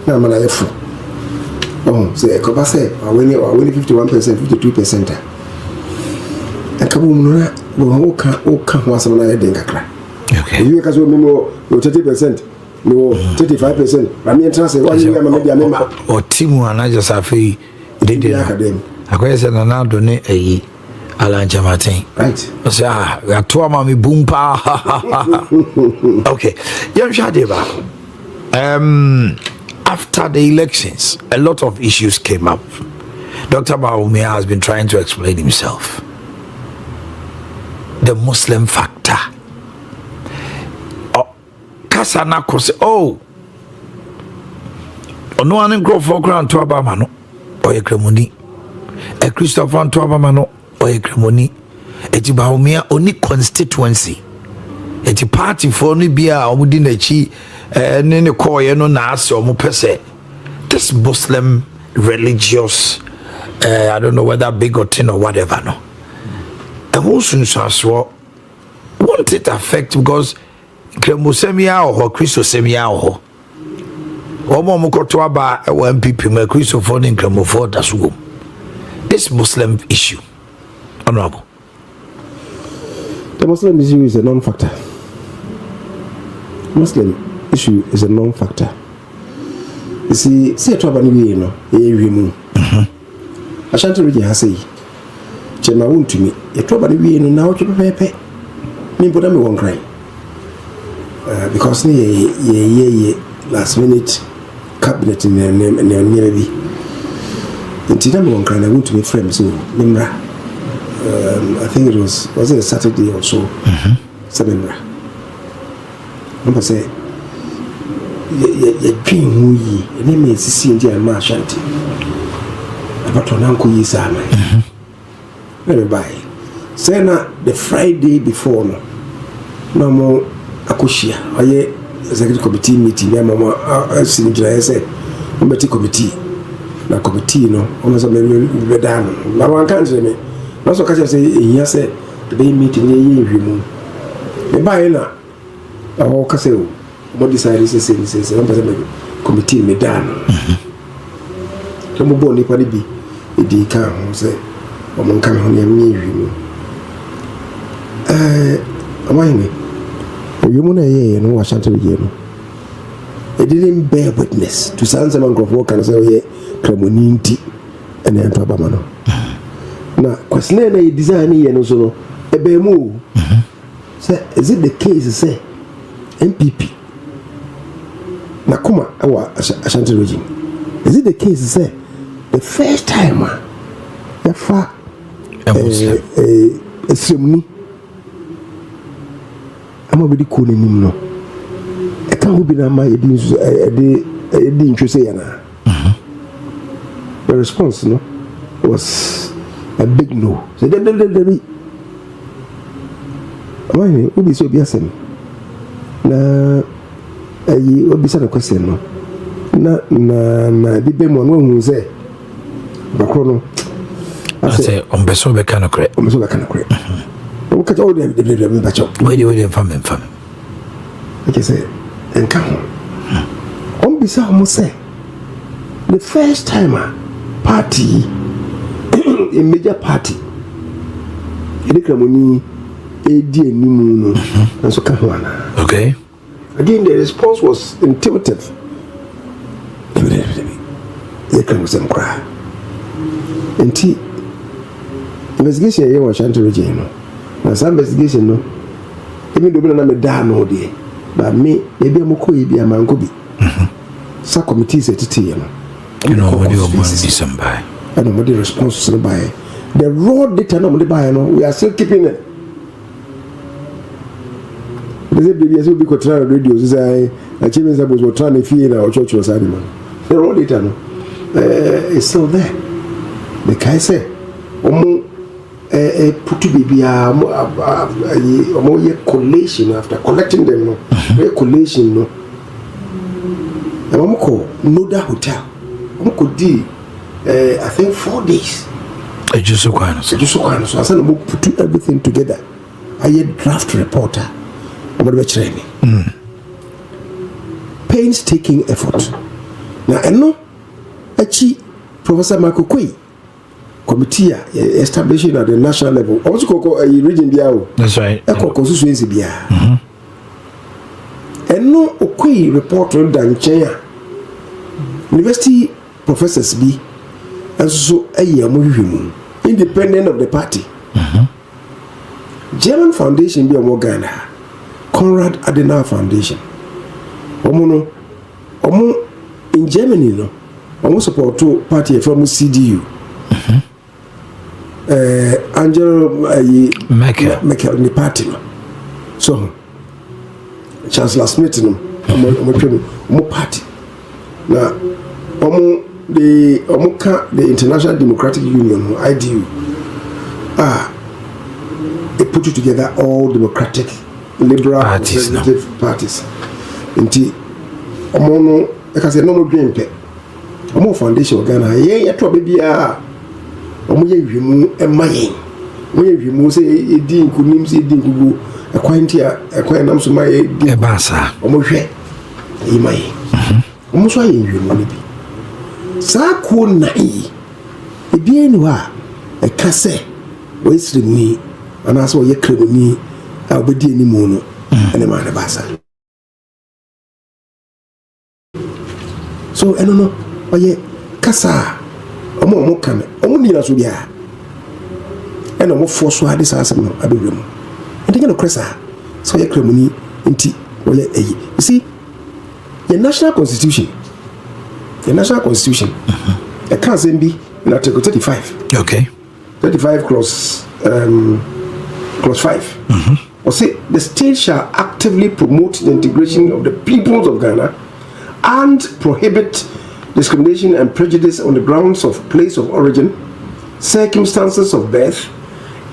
Now man I full. Oh, say Koba say I win 51%, 52%. And Kabumuna will come once a night in Kakra. Okay. If you can remember 30%. No, 35%. I mean, trust one year, maybe I remember. Or Timu and I just have a did academy. I question and now donate a Alan Jamatin. Right. I say, we are two mommy boom pa. Okay. Young Shadeba. After the elections, a lot of issues came up. Dr. Baumia has been trying to explain himself. The Muslim factor. Kasana kose oh ono ane grofo kran to abama no oye kremoni e Christopher to abama no oye kremoni eti Baumia oni constituency eti party for no bia omudi na chi ne koye no na ase omo pese this Muslim religious I don't know whether bigoting or whatever no the whole sunso won't it affect because Kremosemia or Christosemia or Omokoto aba MPP me Christophone in Kremofo das wom. This Muslim issue. Honorable. The Muslim issue is a non-factor. Muslim issue is a non-factor. You see to abani no ewimu. Ashanti region has say chema wuntumi e to abani no na wo pepe. Me boda me won cry. Because ye last minute cabinet in the near until I'm one kind I went to meet friends so Nimra I think it was it a Saturday or so Nimra number say ye dream who ye name is see India and Ashanti about an uncle ye sama very bye say na the Friday before no more Akushia, I executive committee meeting. My mama seen July say, "Committee committee, na committee no." Almost a me done. Now one can't say me. Now so catch say, "He say the be meeting ye remove." The buy na, I can say, "What decide say." Committee me done. So mo born nipa bi, e di kan say, "O mo kan ho na me remove." Amai you know, no Ashanti region. It didn't bear witness to Sansa Mangrove can say, Cremoniti and then Trabamano. Now, question a design and also a bemu. Say, is it the case, say, MPP? Nakuma, our Ashanti region. Is it the case, say, the first time, the far a ceremony? I'm already calling him no. I can't be my interest. The response no was a big no. So why would be so be asking? Na will be some question no. Na be one who say Bakrono. I say on beso be kind of correct. On beso be kind of correct. Look at all the wait, family. Okay, say, and come on. Bisa almost say the first time party, a major party, and so come on. Okay. Again, the response was intuitive. They can cry. And investigation here was Shanti region, no. Now some investigation, no. Even though na me da no dey, but me maybe am ko bi am anko bi. Sa committee set it here, no. You know what you want to December. I know what the response to buy. The raw data no the buy no, we are still keeping it. The baby as we be control radio say achievements that was trying to feed our church was animal. The raw data no it's still there. The guy say put to be a collation after collecting them no collation no call Noda Hotel could do I think 4 days just so kind so I said put everything together I had draft reporter about the training painstaking effort now I know Professor Marco Kwe committee establishing at the national level. Also, a region biao. That's right. A constituency bia. And no okay report on Danchaya. University professors be and so a yamu independent of the party. German Foundation be a Morgana. Konrad Adenauer Foundation. Omo in Germany no. Omo support to party from CDU. Angela Merkel ni party no. So Chancellor Smith no omo party na the International Democratic Union IDU they put it together all democratic liberal conservative parties nti omo no e ka say no mo dream pe omo foundation Ghana ye to bia omo ye hwemu emayen mo ye hwemu se edi nkunim se edi nkugu ekwanti ekwan nam so ma ye di basa omo hwe emayen omo so ye hwemu ne bi sa ko nai ebi enu a eka se we sirimi ana so ye kremoni a obedi animu no ene ma na basa so eno no oye kasa omo kan omo ni na so bia eno mo force ade sa asem no abewem enti no kresa so ye kremoni enti oye eyi you see the national constitution a can say be in article 35 okay 35 clause 5 or say the state shall actively promote the integration of the peoples of Ghana and prohibit discrimination and prejudice on the grounds of place of origin, circumstances of birth,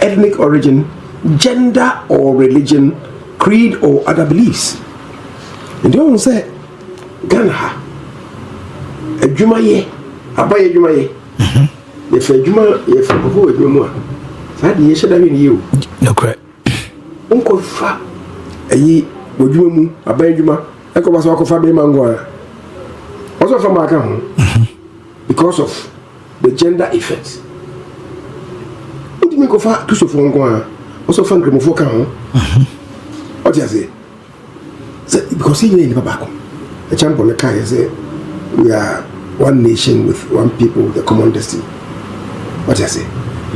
ethnic origin, gender or religion, creed or other beliefs. And they all say Ghana adwuma ye abaye adwuma ye ye fa adwuma ye fa bofo adwuma a sa de ye hye da we ni o no correct unko fa ayi adwuma mu abaye adwuma e ko ba so ko fa be mango a also fa maka ho because of the gender effect udi me ko fa Christopher ngo a also fa nkremofo ka ho what you say because he ni baba ko a champion ka say we are one nation with one people with a common destiny. What I say?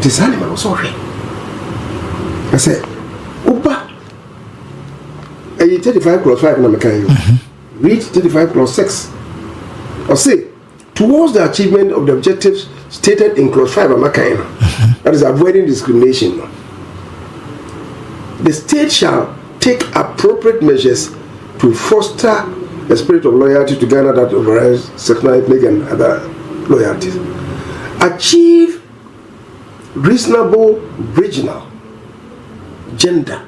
This animal was sorry. I said, Uba, 35 clause 5 na read 35 clause 6. Or say, towards the achievement of the objectives stated in clause 5 that is avoiding discrimination. The state shall take appropriate measures to foster the spirit of loyalty to Ghana that overrides sectional, ethnic and other loyalties. Achieve reasonable regional gender.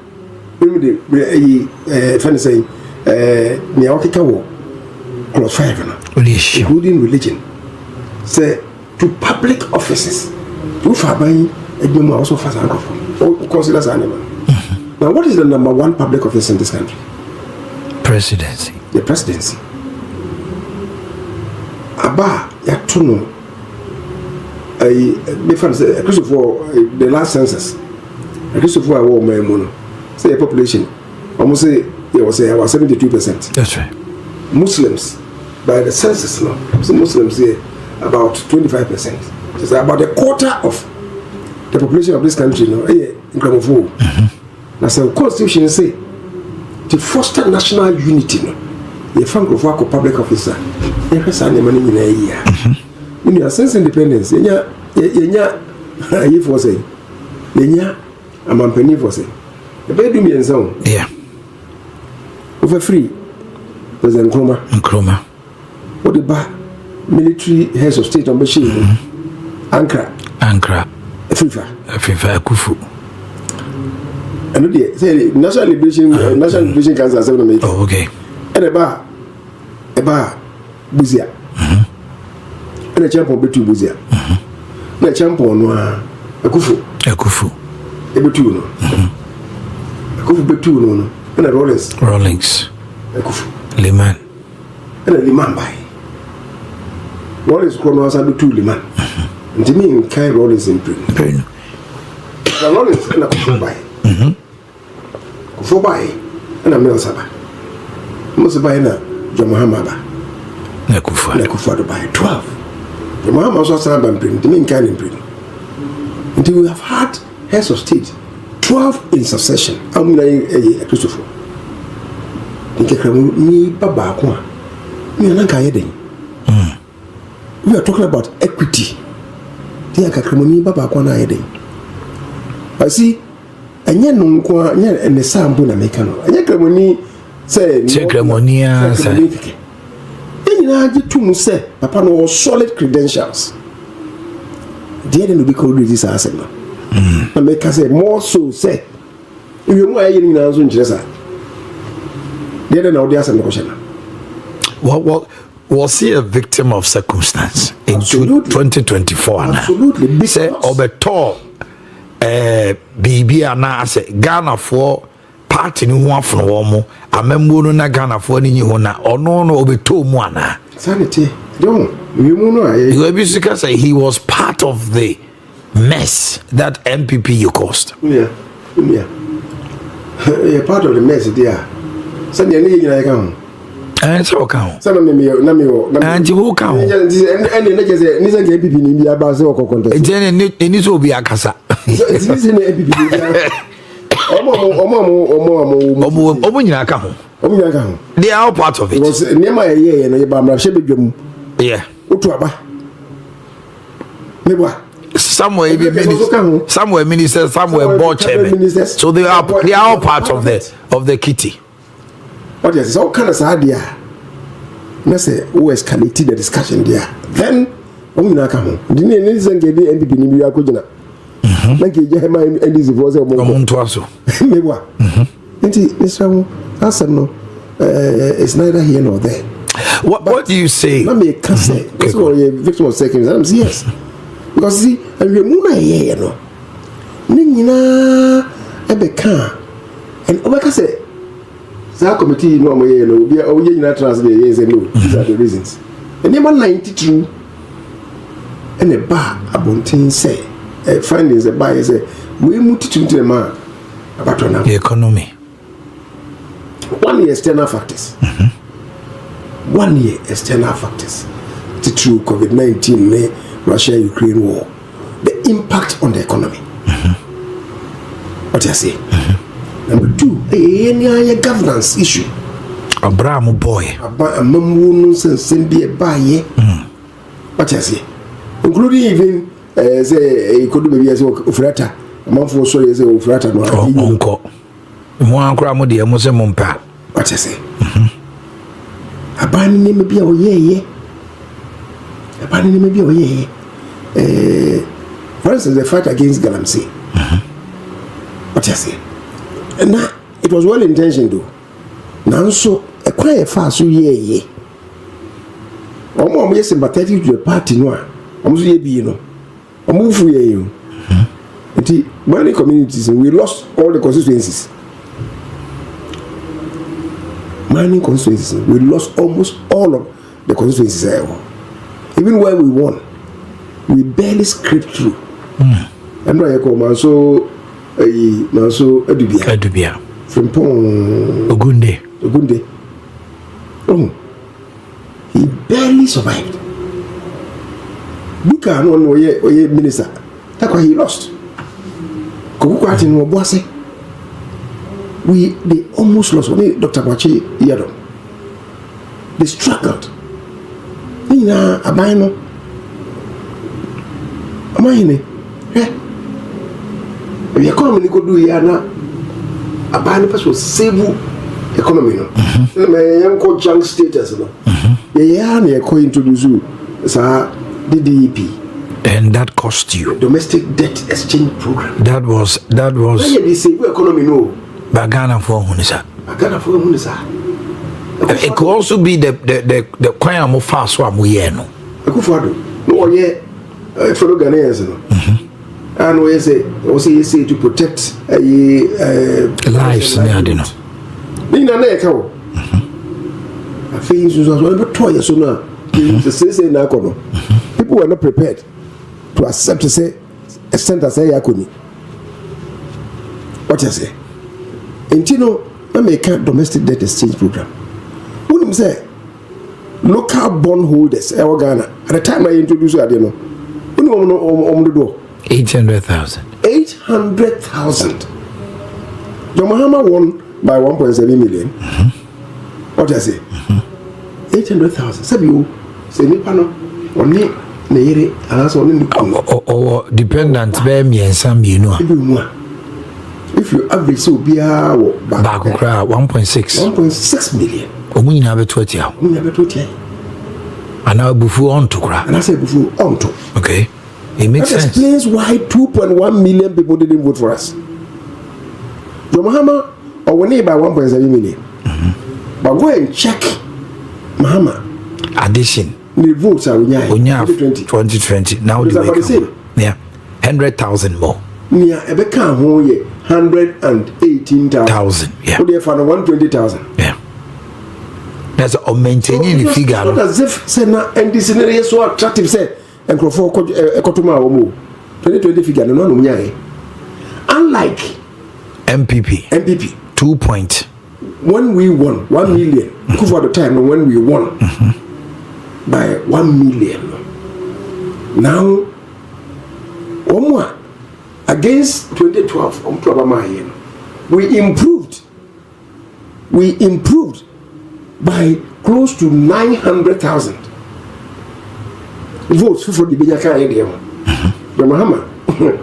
Clause 5 including religion. Say to public offices. Also considers animal. Now what is the number one public office in this country? Presidency. The presidency. Aba yatono difference for the last census. For our mono. Say a population. Almost say there was about 72%. That's right. Muslims by the census now. So Muslims say about 25%. So it's about a quarter of the population of this country, no, incredible. That's the constitution say to foster national unity, no. The frank of work public officer, every Sunday morning in a year. In your sense independence, you for say, I'm a penny for say. The bedroom and so yeah. Over free, President Nkrumah. What about military heads of state on machine? Ankara. FIFA Kufu. And the National Liberation Council has seven. Oh, okay. And a bar Buzia. And a champion between Buzia. And a champion a Kufu. Ebetuno. A Kufu Betuno. And a Rollins. A Kufu. Liman. And a Liman by. Rollins Chronos are two Liman. And to me, Kai Rollins in print. The Rollins and a Kufu by. Kufu by. And a Melsaba. Most by na Jomahamaba. Nakufa by 12. Jomahama also signed by print. The main kind in print. Until we have had heads of state 12 in succession. I'm like a Christopher. Me Baba Kwa. Me Ananka Yedin. We are talking about equity. The Akakremoni Baba Kwa na Yedin. I see. Anya no kwa anya enesa mbu na mekano. Anya kremoni say Checkremonia say. Enya jitum say papa no solid credentials. There no be called this asem no. Na make say more so say. If you mo ayi ni na so nkyere sa. There na odi asem no question. What was he a victim of circumstance in 2024? Absolutely. Say obeto Bibi ana say Ghana for party ni ho afono wo mo amambo no na Ghana for ni ho na ono no obeto mu ana sanity don't you know because say he was part of the mess that MPP you caused. Yeah part of the mess there. Sunday ni nyina kan and so kan sana me and who kan and na je ni say MPP ni bia ba say okokonte ni so obi akasa this is MPP omo nyina ka ho they are all part of it because nema ye no ye ba mra hye bedwam yeah otu aba mebwa somewhere ministers, somewhere board chairman, so they are all part of the kitty. What is all kind of sad there? Let's say who escalated the discussion there. Then we na come. Didn't anything get the MPP ni biya ko jina. Like you have my NDC voice o mo to aso. Mebwa. Nti Mr. Answer no it's neither here nor there. What do you say? Let me can say this was a victim of circumstance. Yes. Because see, and we muna here no. Ni nyina ebeka and obeka say that committee no mo here no be o ye nyina translate yes and no. These are the reasons. And number 92 and a bar abontin say findings a buy say we muti to man about the economy. 1 year external factors. 1 year external factors. Through COVID-19, Russia-Ukraine war, the impact on the economy. What do you say? Number 2, any governance issue. Abraham boy. What do you say? Including even say could be as Ufrata, a month for so as Ufrata no uncle. Mo de mo se mo mpa. What you say? Abani me bia oyeye. Abani me bia oyeye. For instance, the fight against Galamsey. What you say? And now it was well intentioned though. Now so a quite fast so ye. Omo sympathetic to the party no. Omo so ye bi no. Omo fu ye you. Nti many communities we lost all the constituencies. Mining constituencies, we lost almost all of the constituencies. Even where we won, we barely scraped through. And I call Manso Edubia from Pong Ogunde. Oh, he barely survived. Look at one minister. That's why he lost. Kokukwati no boase. They almost lost. When Dr. Bachi Yadom, they struggled. Nina abayno. Amayne. The economy go do here na abayno person save economy no. Me yam ko junk status no. Yeah, na ko introduce DDEP. And that cost you. Domestic debt exchange program. That was. Why they save economy no? Bagana for Hunisa. Bagana for Hunisa. It could also be the choir more fast one we no. No, yeah, fellow Ghanaians, and we say to protect lives. I don't know. Nina Neko. I think it was toy so now. People were not prepared to accept to say extent as I could. What you say? And you know, I make a domestic debt exchange program. What do you say? Local bondholders, Ghana. At the time I introduced you, I don't know. 800,000. 800,000. John Mahama won by 1.7 million. What do I say? 800,000. Sabi you say ni pano oni na yere anaso oni ni or dependent be mensah mienu. If you average so biya wo back 1.6 million. Omunyina be 20 ya. Omunyina be 20. Ana bufu on to kra. And I say bufu on to. Okay. It makes sense. That explains why 2.1 million people didn't vote for us. John Mahama or we need by 1.7 million. But go and check Mahama addition. The votes are 2020. Now the yeah, 100,000 more. Near Ebeka ho ye 118,000. Yeah. So they found 120,000. Yeah. That's maintaining the figure. Not as if say na and this scenario so attractive say and for ekotuma omo 2020 figure no no nya. Unlike MPP 2 point. When we won 1 million, for the time when we won by 1 million. Now, against 2012, we improved by close to 900,000 votes for the Binyaka area. The Mahama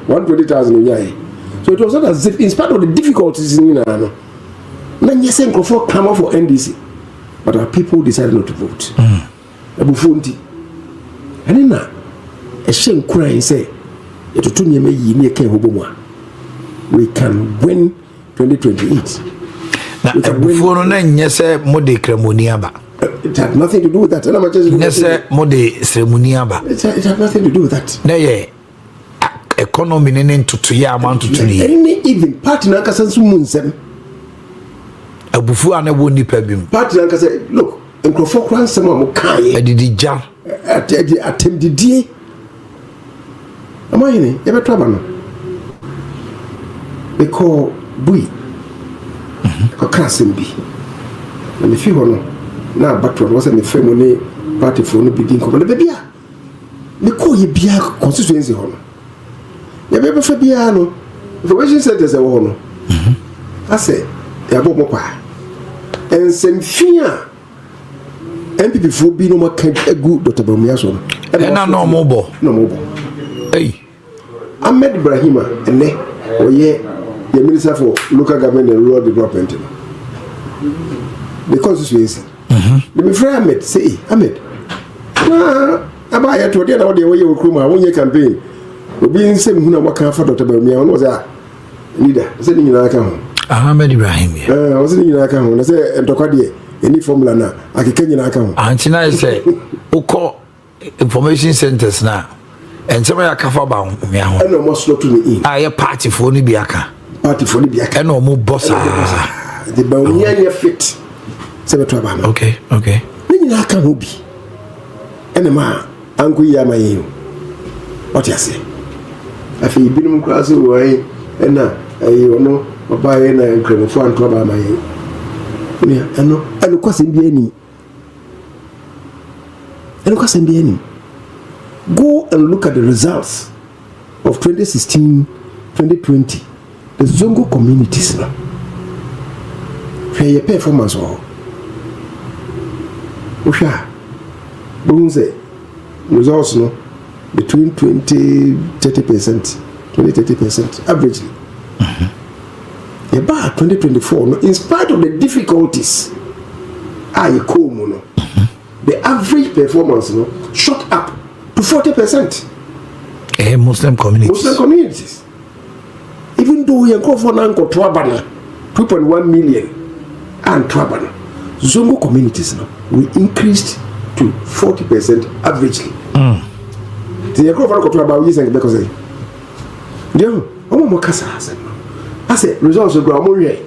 120,000. So it was not as if, in spite of the difficulties in Nano. Then yes, for come for NDC, but our people decided not to vote. Abufunti, and in that, a shame crying say, we can win 2028. Now, before yes, mode cremoniaba. It had nothing to do with that. Yes, mode ceremoniaba. It had nothing to do with that. Nay, economy into 2 year amount to 2 years. Even party Nakasan Munsem. Abufu ane wo nipa bim party lanka say look enkrofo kran sem am kai adidija attemdidie amayini e beto aba no they call bui ko krasem bi na me fi ho no na batwa no say me fe mo ne party fo no bidin ko le bia me ko ye bia constituency ho no ye be fe bia no information centers e wo no ase ya bo pa and Semfia MPP for be no more good Dr. Bamiaso. And no mobile. Hey, Ahmed Ibrahima and ne or ye the Minister for Local Government and Rural Development. Because it's the me friend Ahmed say Ahmed. Abaya to the other way you come on your campaign. We be in same who waka for Dr. Bamia was a leader. Sending you like Ahmed Ibrahim. I was in your account. I say, and Tokadi, any formula now. I can your account. Antina say, who call information centers now? And some of your bound. I know more slow to me. I a party for Nibiaka. Party for Nibiaka. And no more boss. The Bamia fit. Okay. Then you can be. And the man, Uncle Yama. What you say? I feel you've been crossing away, and now, you know. Buy na nkremfo anto ba maye eno kwasem bi ani go and look at the results of 2016 2020 the Zongo communities no hwɛ performance wɔ wohwɛ a results no between 20-30% averagely. About 2024 no, in spite of the difficulties the average performance no shot up to 40%. Muslim communities. Even though we go for nanko twabana 2.1 million and twabana, Zongo communities no we increased to 40% averagely. The you go for nanko twabana we say because dem omo mo kasa I said results go amoye.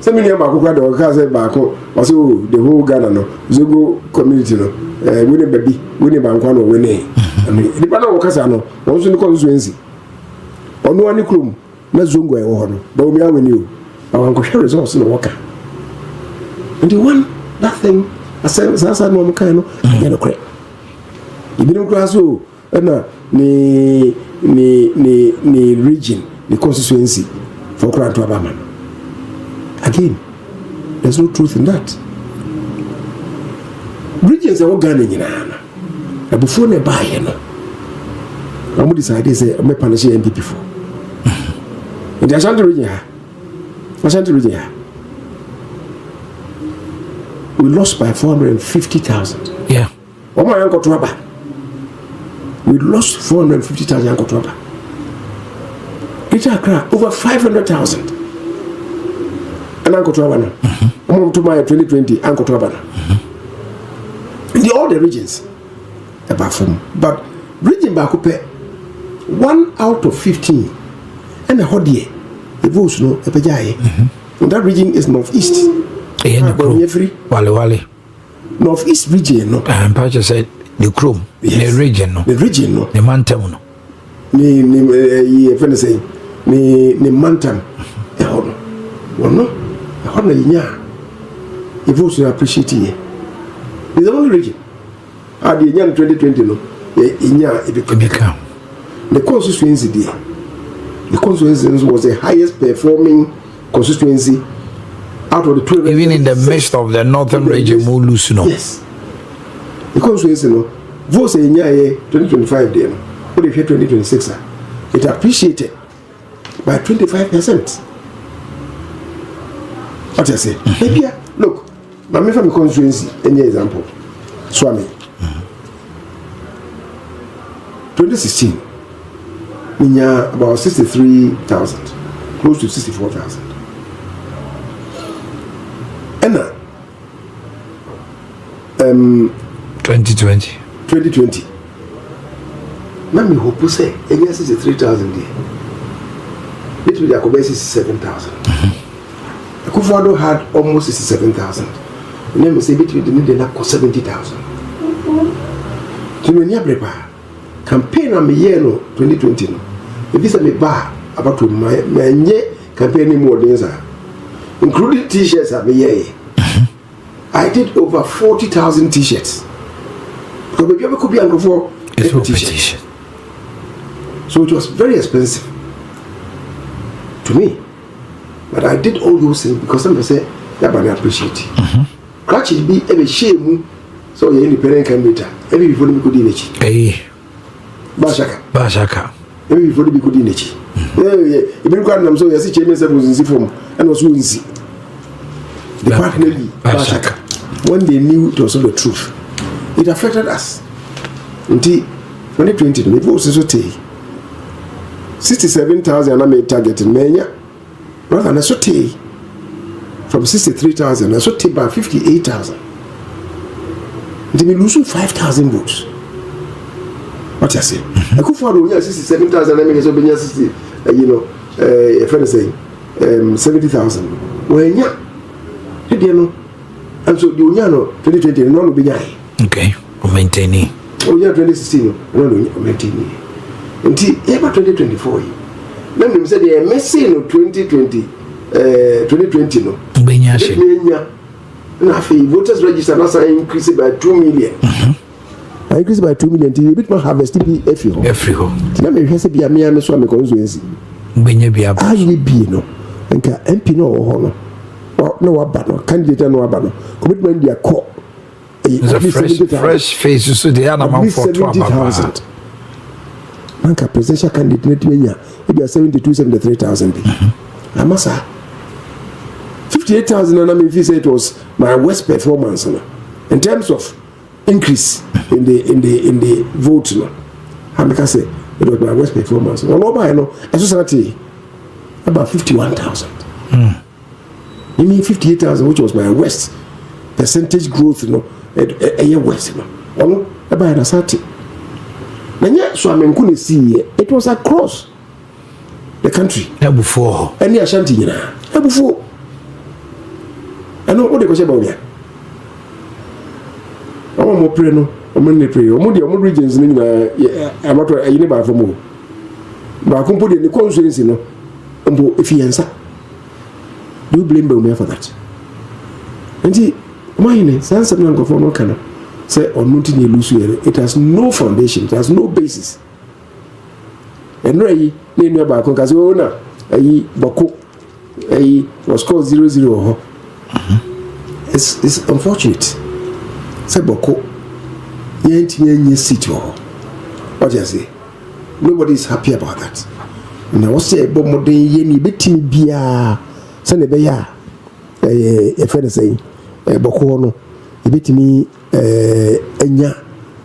Some million baako kwa do kasa baako was the whole Ghana no Zongo community no we ne baby we ne bankwa no we ne the partner wo kasa no won so ni constituency ono ani krom na Zongo e wo ho no ba omi aweni o ba wan ko share results no worker and the one that thing I said sasa no mo kan no ya no kre ibinu kra so na ni region the constituency for Kranto Abaman. Again, there's no truth in that. Regions are all Ghana in Ghana. And before they buy, I'm decided to say, I'm a punish MPP for. In the Ashanti region, we lost by 450,000. Yeah. Oh my uncle Traba. We lost 450,000 uncle Traba. Over 500,000. And Uncle Trabana. To my 2020, Uncle Trabana. In all the regions, apart from, but region Bakupe, 1 out of 15, and a hodie, the votes no, a Pajay. And that region is northeast. Wale. Northeast region, no. And Pacha said, the Chrome, the region, no. The region, no. The Mantam, no. Ni Mantam, a honor. Well, no. Honor Yinya, if also appreciate it. It's the only region. At the young 2020, no, Inya, it became the constituency. The constituency was the highest performing constituency out of the 12. Even in the midst of the northern region, more loose, no. Yes. The constituency, no, votes in 2025, then, but if you're 2026, it appreciated by 25%. What I say? Maybe look, my family constituency, any example. Swami. 2016, we have about 63,000, close to 64,000. And 2020. Now me hope to say, again 63,000 there. Between the 67,000. Kufado had almost 67,000. And then we say between the need to 70,000. To many prepare campaign on me year no 2020 no. If this me bar about to my campaign more than that, including t-shirts at me year. I did over 40,000 t-shirts. Because maybe could be under for t-shirt. So it was very expensive to me. But I did all those things because somebody said that I appreciate it. Clutch it be every shame, so you're independent candidate. Every before we could in it. Hey, Bashaka. Every before we could in it. If you can't, so you see, Chairman was in form and was soon see. The partner Bashaka. When they knew it was all the truth, it affected us. Until 2020, the votes is 67,000 I made target in Mania. Rather than a sote from 63,000, I sote by 58,000. They may lose 5,000 votes. What I say? I could follow 67,000. I mean, it's been 60. A friend saying 70,000. When ya, and so the Uniano 2020 no be okay, maintaining. Oh yeah, 2016 no maintaining. Until ever 2024. Let me say the message no 2020 no. Benya. Na voters register na say increase by 2 million. I increase by 2 million till a bit more harvest be every ho. Let me say be me so me constituency. benye bia aye bi no nka MP no wo no no waba no candidate no waba no commitment dia call fresh face so they are amount for 70,000 manka presidential candidate nya e bia 72-73,000 bi amasa 58,000 and I mean say it was my worst performance no in terms of increase in the vote no how make I say it was my worst performance no buy no society about 51,000 you mean 58,000 which was my worst percentage growth no a year worse no no about na sati na nya so amenku ne see it was across the country before any Ashanti nyina before ano o de ko se ba onia o mo pre no o mo ne pre o mo de o mo regions ni nyina amato ayi ne ba fo mo ba ko mpo de ne constituency no mpo efiansa do you blame me for that nti mine sense of non conformal kana say on monti ne lusu here it has no foundation, it has no basis and ray ne nua ba ko ka se o na ayi bako ayi was called 00 it's unfortunate say bako yenti yenye seat ho what you say nobody is happy about that na wo say bo modern ye ni betimi bia say ne be ya e fe ne say bako no e betimi enya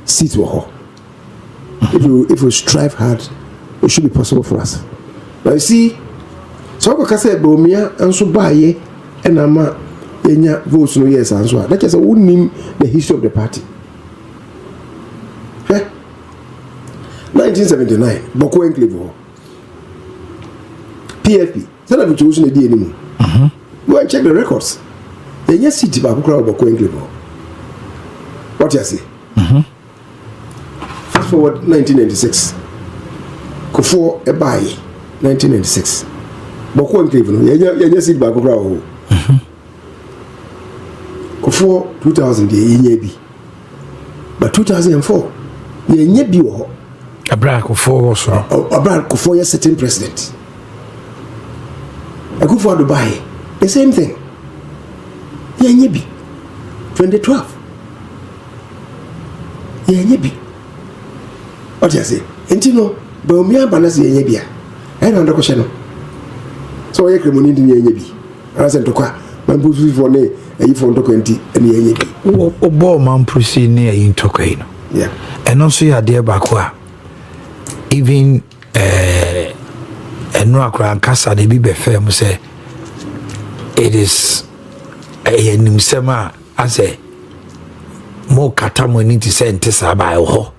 seat ho if we strive hard it should be possible for us. Now you see, so I say Bomia and so buy and ama enya votes no yes and so that is a wouldn't name the history of the party. 1979 Boko Enclave PFP so we choose the anymore. Go and check the records. The yes city Boko Boko Enclave. What you say? Fast forward 1996 Kofo Ebaye 1996 Boko Enclave no ya city Boko Kra Kofo 2000 ye bi but 2004 ye bi wo Abra Kofo so Abra Kofo ye sitting president Akufo Dubai the same thing ye bi 2012 ye bi what you say entino Bomia Banasi ye bia I don't know so ye kremoni ndi ye bi anase ntokwa mambusu for ne ayi for ntokwa nti ene ye bi obo mampusi ne ayi ntokwa yi no yeah eno so ya de bako a even eno akra nkasa de bi be fam say it is a nimsema ase mo katamoni ti say ntisa ba ho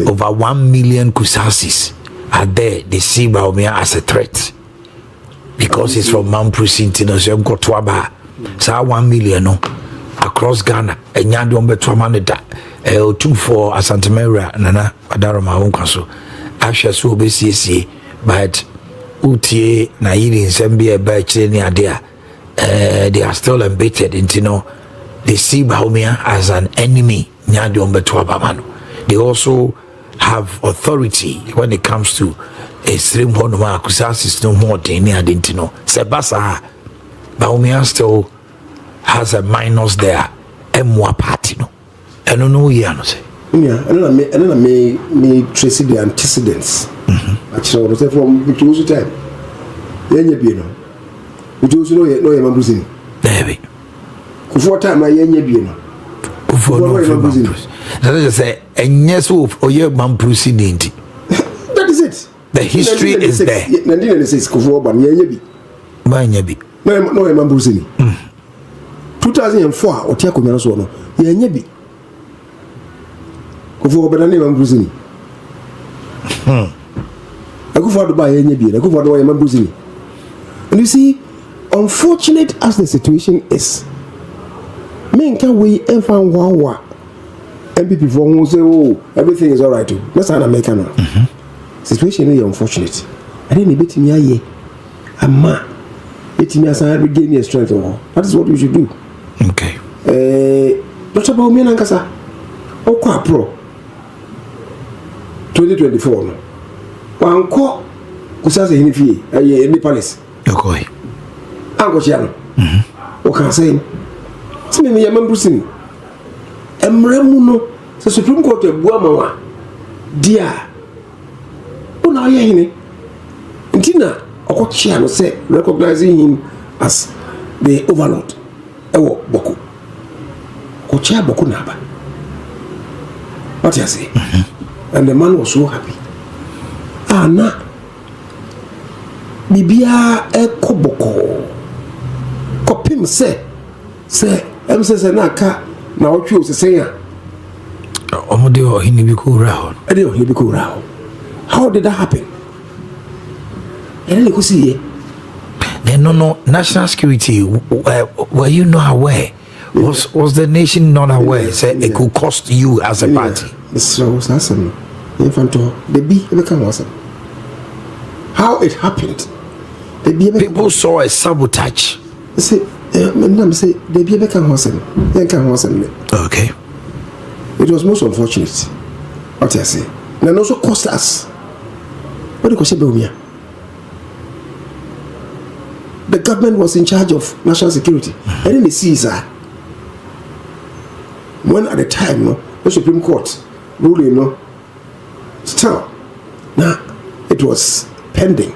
over 1 million kusasis are there. They see Baumia as a threat because it's from Mount Precinct. So got to aba. So 1 million no across Ghana. And you don't bet to manada. 2 for Asante Mary Nana Adaroma Onkaso. Asha so be CC, but UTA na yiri nsembia ba chini adia. They are still embittered into they see Baumia as an enemy. Nya don't bet to aba mano. They also have authority when it comes to a stream honoma kusasis no more than any identino. Sebasa Baumia still has a minus there. Emwa party no. I don't know no say. Yeah, I don't me trace the antecedents. Actually, say from Butusu time. Yenye bi no. Butusu no ye mambuzini. There. Kufo time na yenye bi no. Kufo no mambuzini. That is say yes or ye mamprusi ninti. That is it. The history is there. 1996 Kufo ban yenye bi. Yenye bi. No mambuzini. 2004 otia kunyana so no. Yenye bi. Kufo banane mambuzini. Akufo Dubai yenye bi. Akufo Dubai mambuzini. And you see, unfortunate as the situation is, men can we ever wow. MPP for who say, oh, everything is all right too. That's an American. Situation is unfortunate. I didn't bet me aye. Ama, bet me as I regain your strength. That is what you should do. Okay. Dr. Baumia Nankasa, Okwa Pro 2024. No. One call kusa say fie any palace Okay. Uncle Chiano. What can I say? See me, I'm Brucing. Emremuno, the Supreme Court of Guamawa. Dear. Oh, now you're in it. Tina, Okochiano said, recognizing him as the overlord. Ewo Boku. Okochia Boku Naba. What you say? And the man was so happy. Ah, na. Bibia ekoboko. Kopim se MSS na ka na otwe osese ya. Omode o hinibiku raho. Ade o hinibiku raho. How did that happen? Ele ko see. No, national security, were you not aware? Was the nation not aware? Say it could cost you as a party. So awesome. Infanto, the B how it happened. People saw a sabotage. Say, the B Okay. It was most unfortunate. What I say. And also cost us. What do you say, Bomia? The government was in charge of national security. And then the Caesar. When at the time, the Supreme Court ruling, still, now it was pending.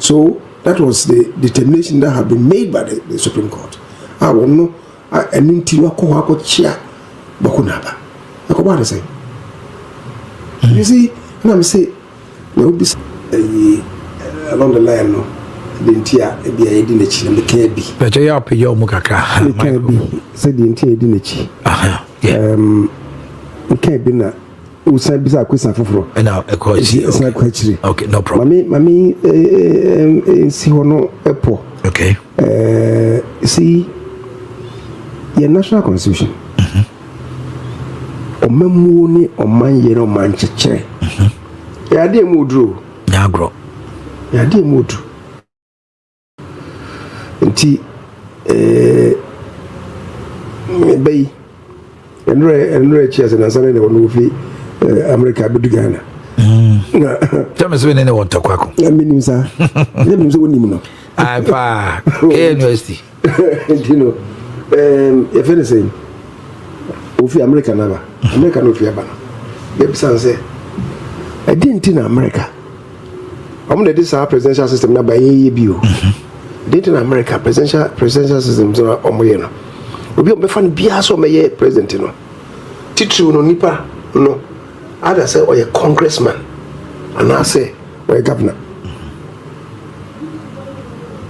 So that was the determination that had been made by the Supreme Court. I won't know. And in Tiwako Chia Bokunaba. I go back and say, you see, and I'm saying, there will be along the line, no. The entire be a dinach and the KB. But you are your mukaka. The KB said the entire dinach. The KB na who said bisa question for. And now a question. Okay, no problem. Mami, see no epo. Okay. See, your national constitution. O memuni o man ye no man cheche. Ya de mudru. Nyagro. Ya de mudru. Nti bay enre cheers na sana ne wono fi America bedu Ghana tell me so ne want to kwako na minim sa minim so wonim no ah pa university you know if anything ofi America na ba America no fi aba no be san say I didn't in America I'm the this presidential system na ba ye bio in America presidential system so omoye no obi o be fan bia so meye president no titru no nipa no other say or a congressman and I say or a governor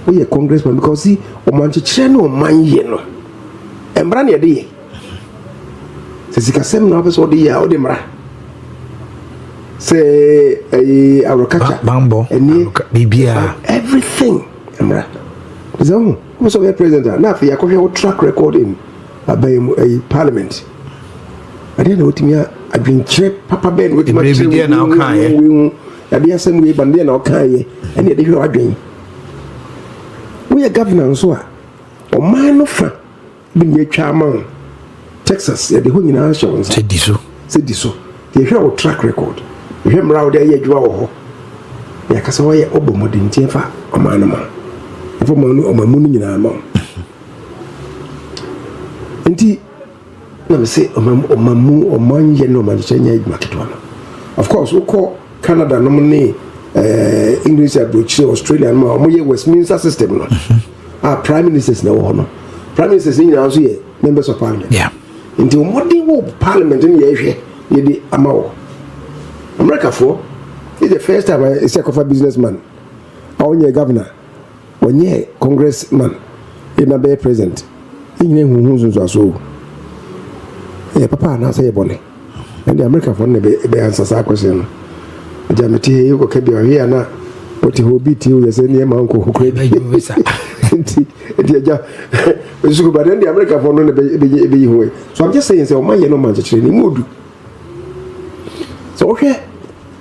we a congressman because see o man chire no man ye no embra na ye se sikasem na person de ya o de mra say agriculture bambo bibia everything emra so what's the president now for your track record in a parliament I didn't know what me I been check papa ben with my bibia now kan ya dey asem we bande na o kan ye and dey hwe adwen we a governor so a o man no fa bin ye twa man Texas ya dey ho nyina show se diso dey hwe o track record hwe mra o dey ye adwa wo ho ya kasa wo ye obomodin tie fa o man no ma for mamu nyina ma nti na me say omamu omanye no ma chenya iduma ketwa of course we call Canada no ne English approach Australia no mo ye Westminster system no prime ministers na wo no prime ministers ni also ye members of parliament yeah nti omodi wo parliament ni ye hwe ye di amawo America for is the first time I see a businessman awonye governor onye congressman in a bay president inye hunhun so papa na say bone and the America for ne be answer sa question jameti he go ke bi o here na oti hobi ti o yese ne ma nko kokore bi nti ja so but then the America for no ne be ho so I'm just saying say o man ye no man chire ni modu so okay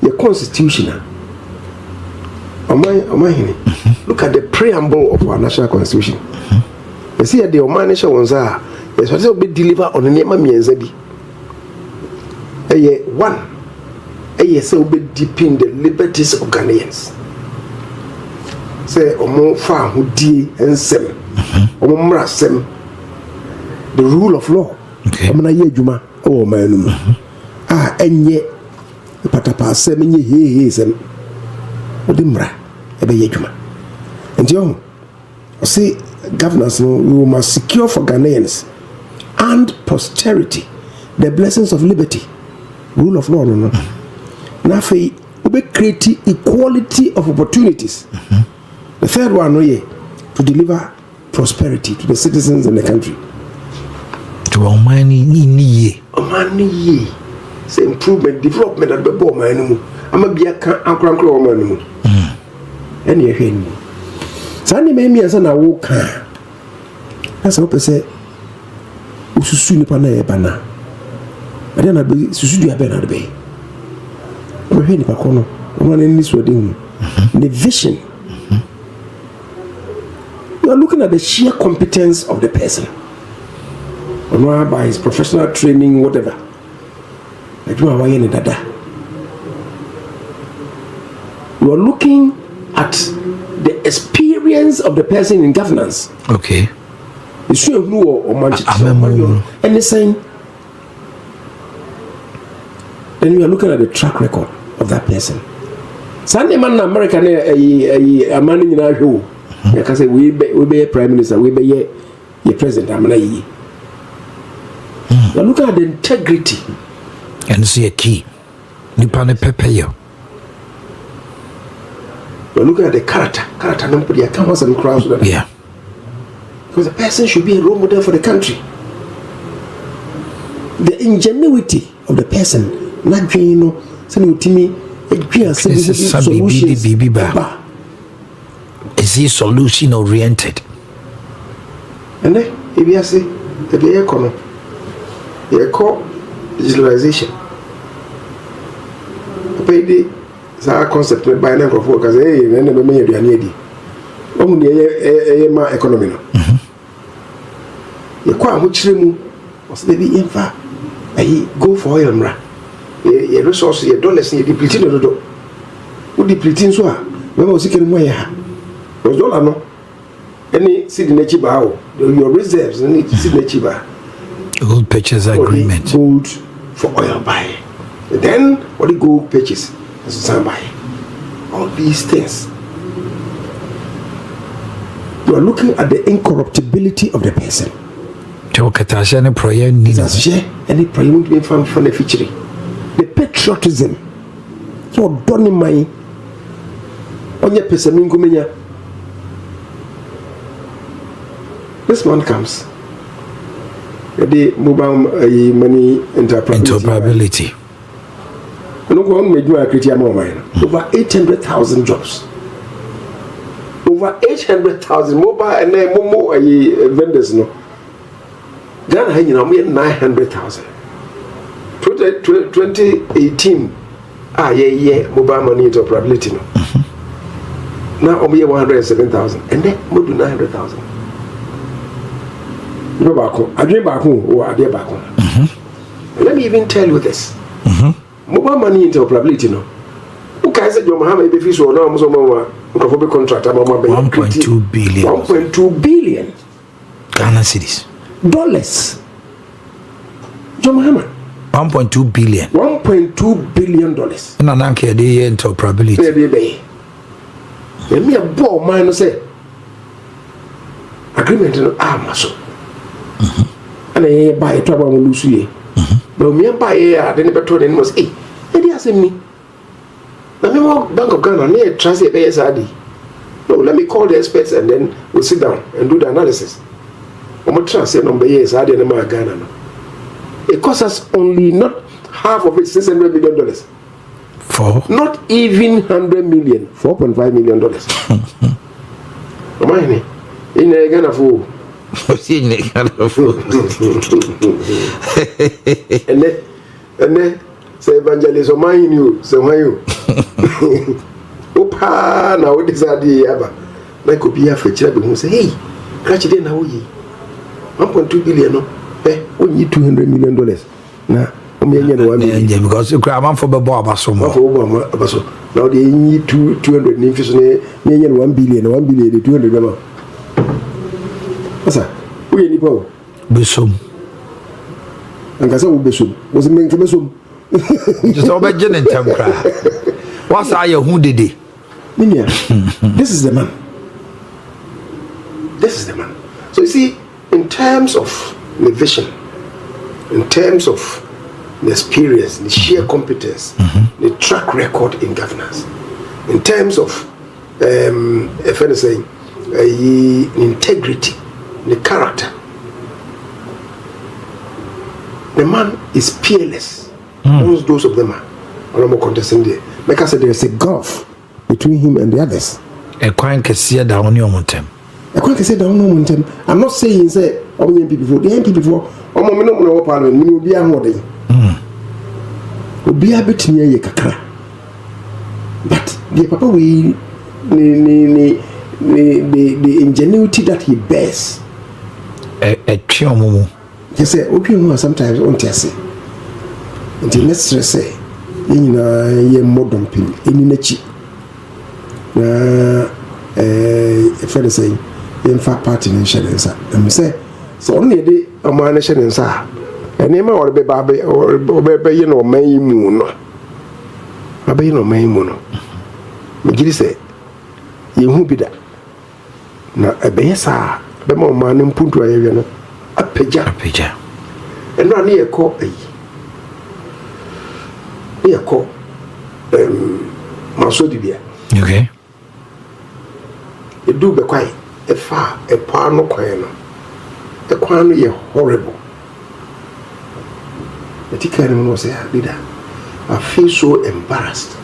your constitution look at the preamble of our national constitution. You see at the Oman nation ones are yes, what will be delivered on the name of Mienzabi. One, so be deep in the liberties of Ghanaians. say omo fa hodi ensem omo mra sem the rule of law omo na ye adwuma o manum enye patapa sem nye he sem odi mra ebe ye adwuma and you see governance we must secure for Ghanaians and posterity the blessings of liberty, rule of law no na fe we create equality of opportunities. The third one to deliver prosperity to the citizens in the country. To omani ni say improvement, development at the bomb. I'm a be a crankle woman. And you're hearing me. Sandy made me as an awoke. That's what I say. Ususu pana bana. I don't know Susu Abena Bay. We're hearing Pacono. One in this wedding. The vision. You are looking at the sheer competence of the person. Or by his professional training, whatever. Like you are you are looking at the experience of the person in governance. Okay. It's sure blue or Manchester. And the same. Then you are looking at the track record of that person. Sunday man in America, a man in our show. I can say we be a prime minister, we be a president. I'm not. You are looking at the integrity. And see a key. Nipane pepe yo. You are looking at the character. Character, nobody accounts and crowds. Yeah. Because the person should be a role model for the country. The ingenuity of the person. Not you know, sending to me a solution. Is he solution oriented? And then, if you say, the be economy, you call digitalization. Pay the concept by number of workers, and then the mayor and lady. Only a economy. You quite much was the be in far. I go for oil. Your resources, your dollars, your depleting the door. Who depleting so? When was seeking more? Was dollar no? Any city nature your reserves, any city nature. Gold purchase agreement. Gold for oil buy. Then what the gold purchase as a buy. All these things. You are looking at the incorruptibility of the person. Any prayer needs any prayer won't be found for the future. The patriotism. So done in my on your pesamingo. This man comes. The mobile money interoperability. Over 800,000 jobs. Over 800,000 mobile and then more vendors no. Ghana had 900,000. 2018, mobile money interoperability no. Now only 107,000, and then more than 900,000. Let me even tell you this. Mobile money interoperability no. Who can say your Muhammad be fish or now contract about 1.2 billion. 1.2 billion Ghana cedis. Dollars. John Muhammad. 1.2 billion. 1.2 billion dollars. And an anchor the interoperability. Let me a ball man say agreement no muscle. And I buy a trouble on Lucy. But me buy a then better than was me. Let me walk Bank of Ghana near transit ASRD. No, let me call the experts and then we'll sit down and do the analysis. I'm going to transit number ASRD and Ghana. It costs us only not half of it, $600 million. For? Not even 100 million, $4.5 million. Am in a Ghana fool. And then say evangelist of mine you, so why you? Opa, now what is that? Like could be a feature, but who say, hey, catch it in how ye 1.2 billion, no? We need $200 million. Now, because you grab one for the Bob, so now they need 200 infus, 1 billion, 1 billion, 200 dollar. What's that? We need power. Besum. And Casa Besum was a main Besum. Just over Jen and Tamcra. What's I who did it? Minya, this is the man. This is the man. So you see, in terms of the vision, in terms of the experience, the sheer competence, the track record in governance, in terms of, if I say, integrity, the character, the man is peerless. Most those of them are no more contesting there. Like I said, there is a gulf between him and the others. A quite can see down on your mountain. I can't say down on them. I'm not saying say all young people before the young people before or no parliament will be a model. Will be a bit near your kakra. But the papa we the ingenuity that he bears. A chiomo. He said, okay, sometimes on Tessie. Until let's say, in a modern pin, in a cheap. If I say, in fact, party in Shadows, and say, so only a day a man Shadows are. A name or be baby or baby, May Moon. A bay no May Moon. McGilly say, you won't be that. Now, a besa, the more man in Punto, a pigeon, and run near call a near call Masodibia. Okay. You do be quiet, a far, a palm quano. The quano is horrible. The Tikan was a leader. I feel so embarrassed.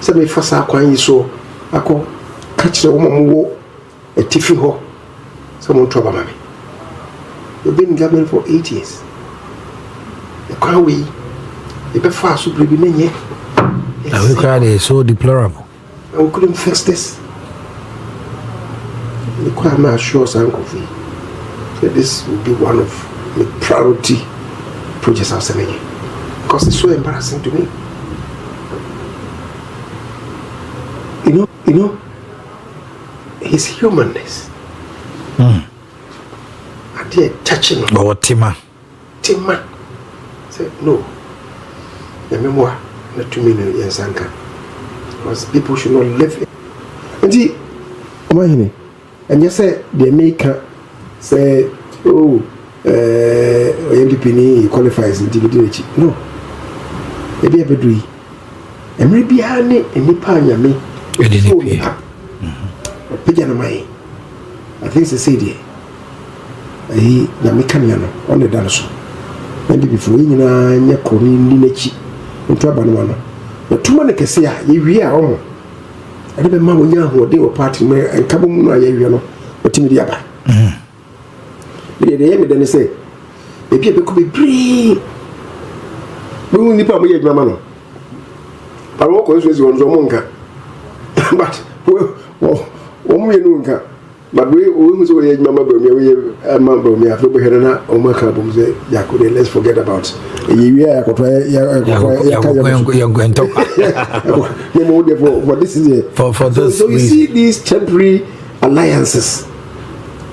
Some of us are quite so. I call catch the woman who a tiffy ho. Someone trouble me. You've been in government for 8 years. The crown we, the before subliminal yet. We cried is so deplorable. And we couldn't fix this. The crown my sure uncle fee. So this will be one of the priority projects I've seen because it's so embarrassing to me. You know, his humanness. Touching or Tima. Said no. The memoir not 2 million years anchor. Because people should not live it. And see, and you say the maker say, oh, MPP qualifies in dignity. No. Maybe a bedroom. And maybe I need any panya me. Pigeon I think it's a city. He Yamikaniano on the dance. Maybe before you know, Ninechi and Trabanwana. But 2 months can say, you are on. I remember when you they were party and Kabumuna, you know, but Timidiaba. The end, then say, the people could be free. We will nip up with your mamma. Paroko is on Zomonka. But, well, but we always say, Mamma, we have to be here now. Let's forget about it. This is it. For this. So you see these temporary alliances.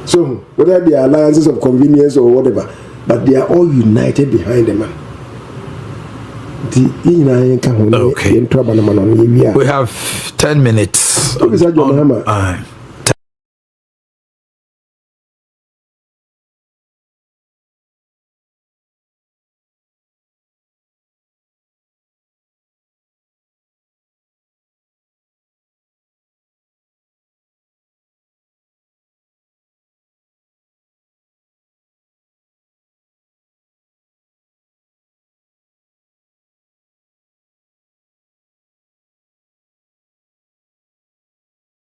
So whether they are alliances of convenience or whatever, but they are all united behind the man. Okay. We have 10 minutes.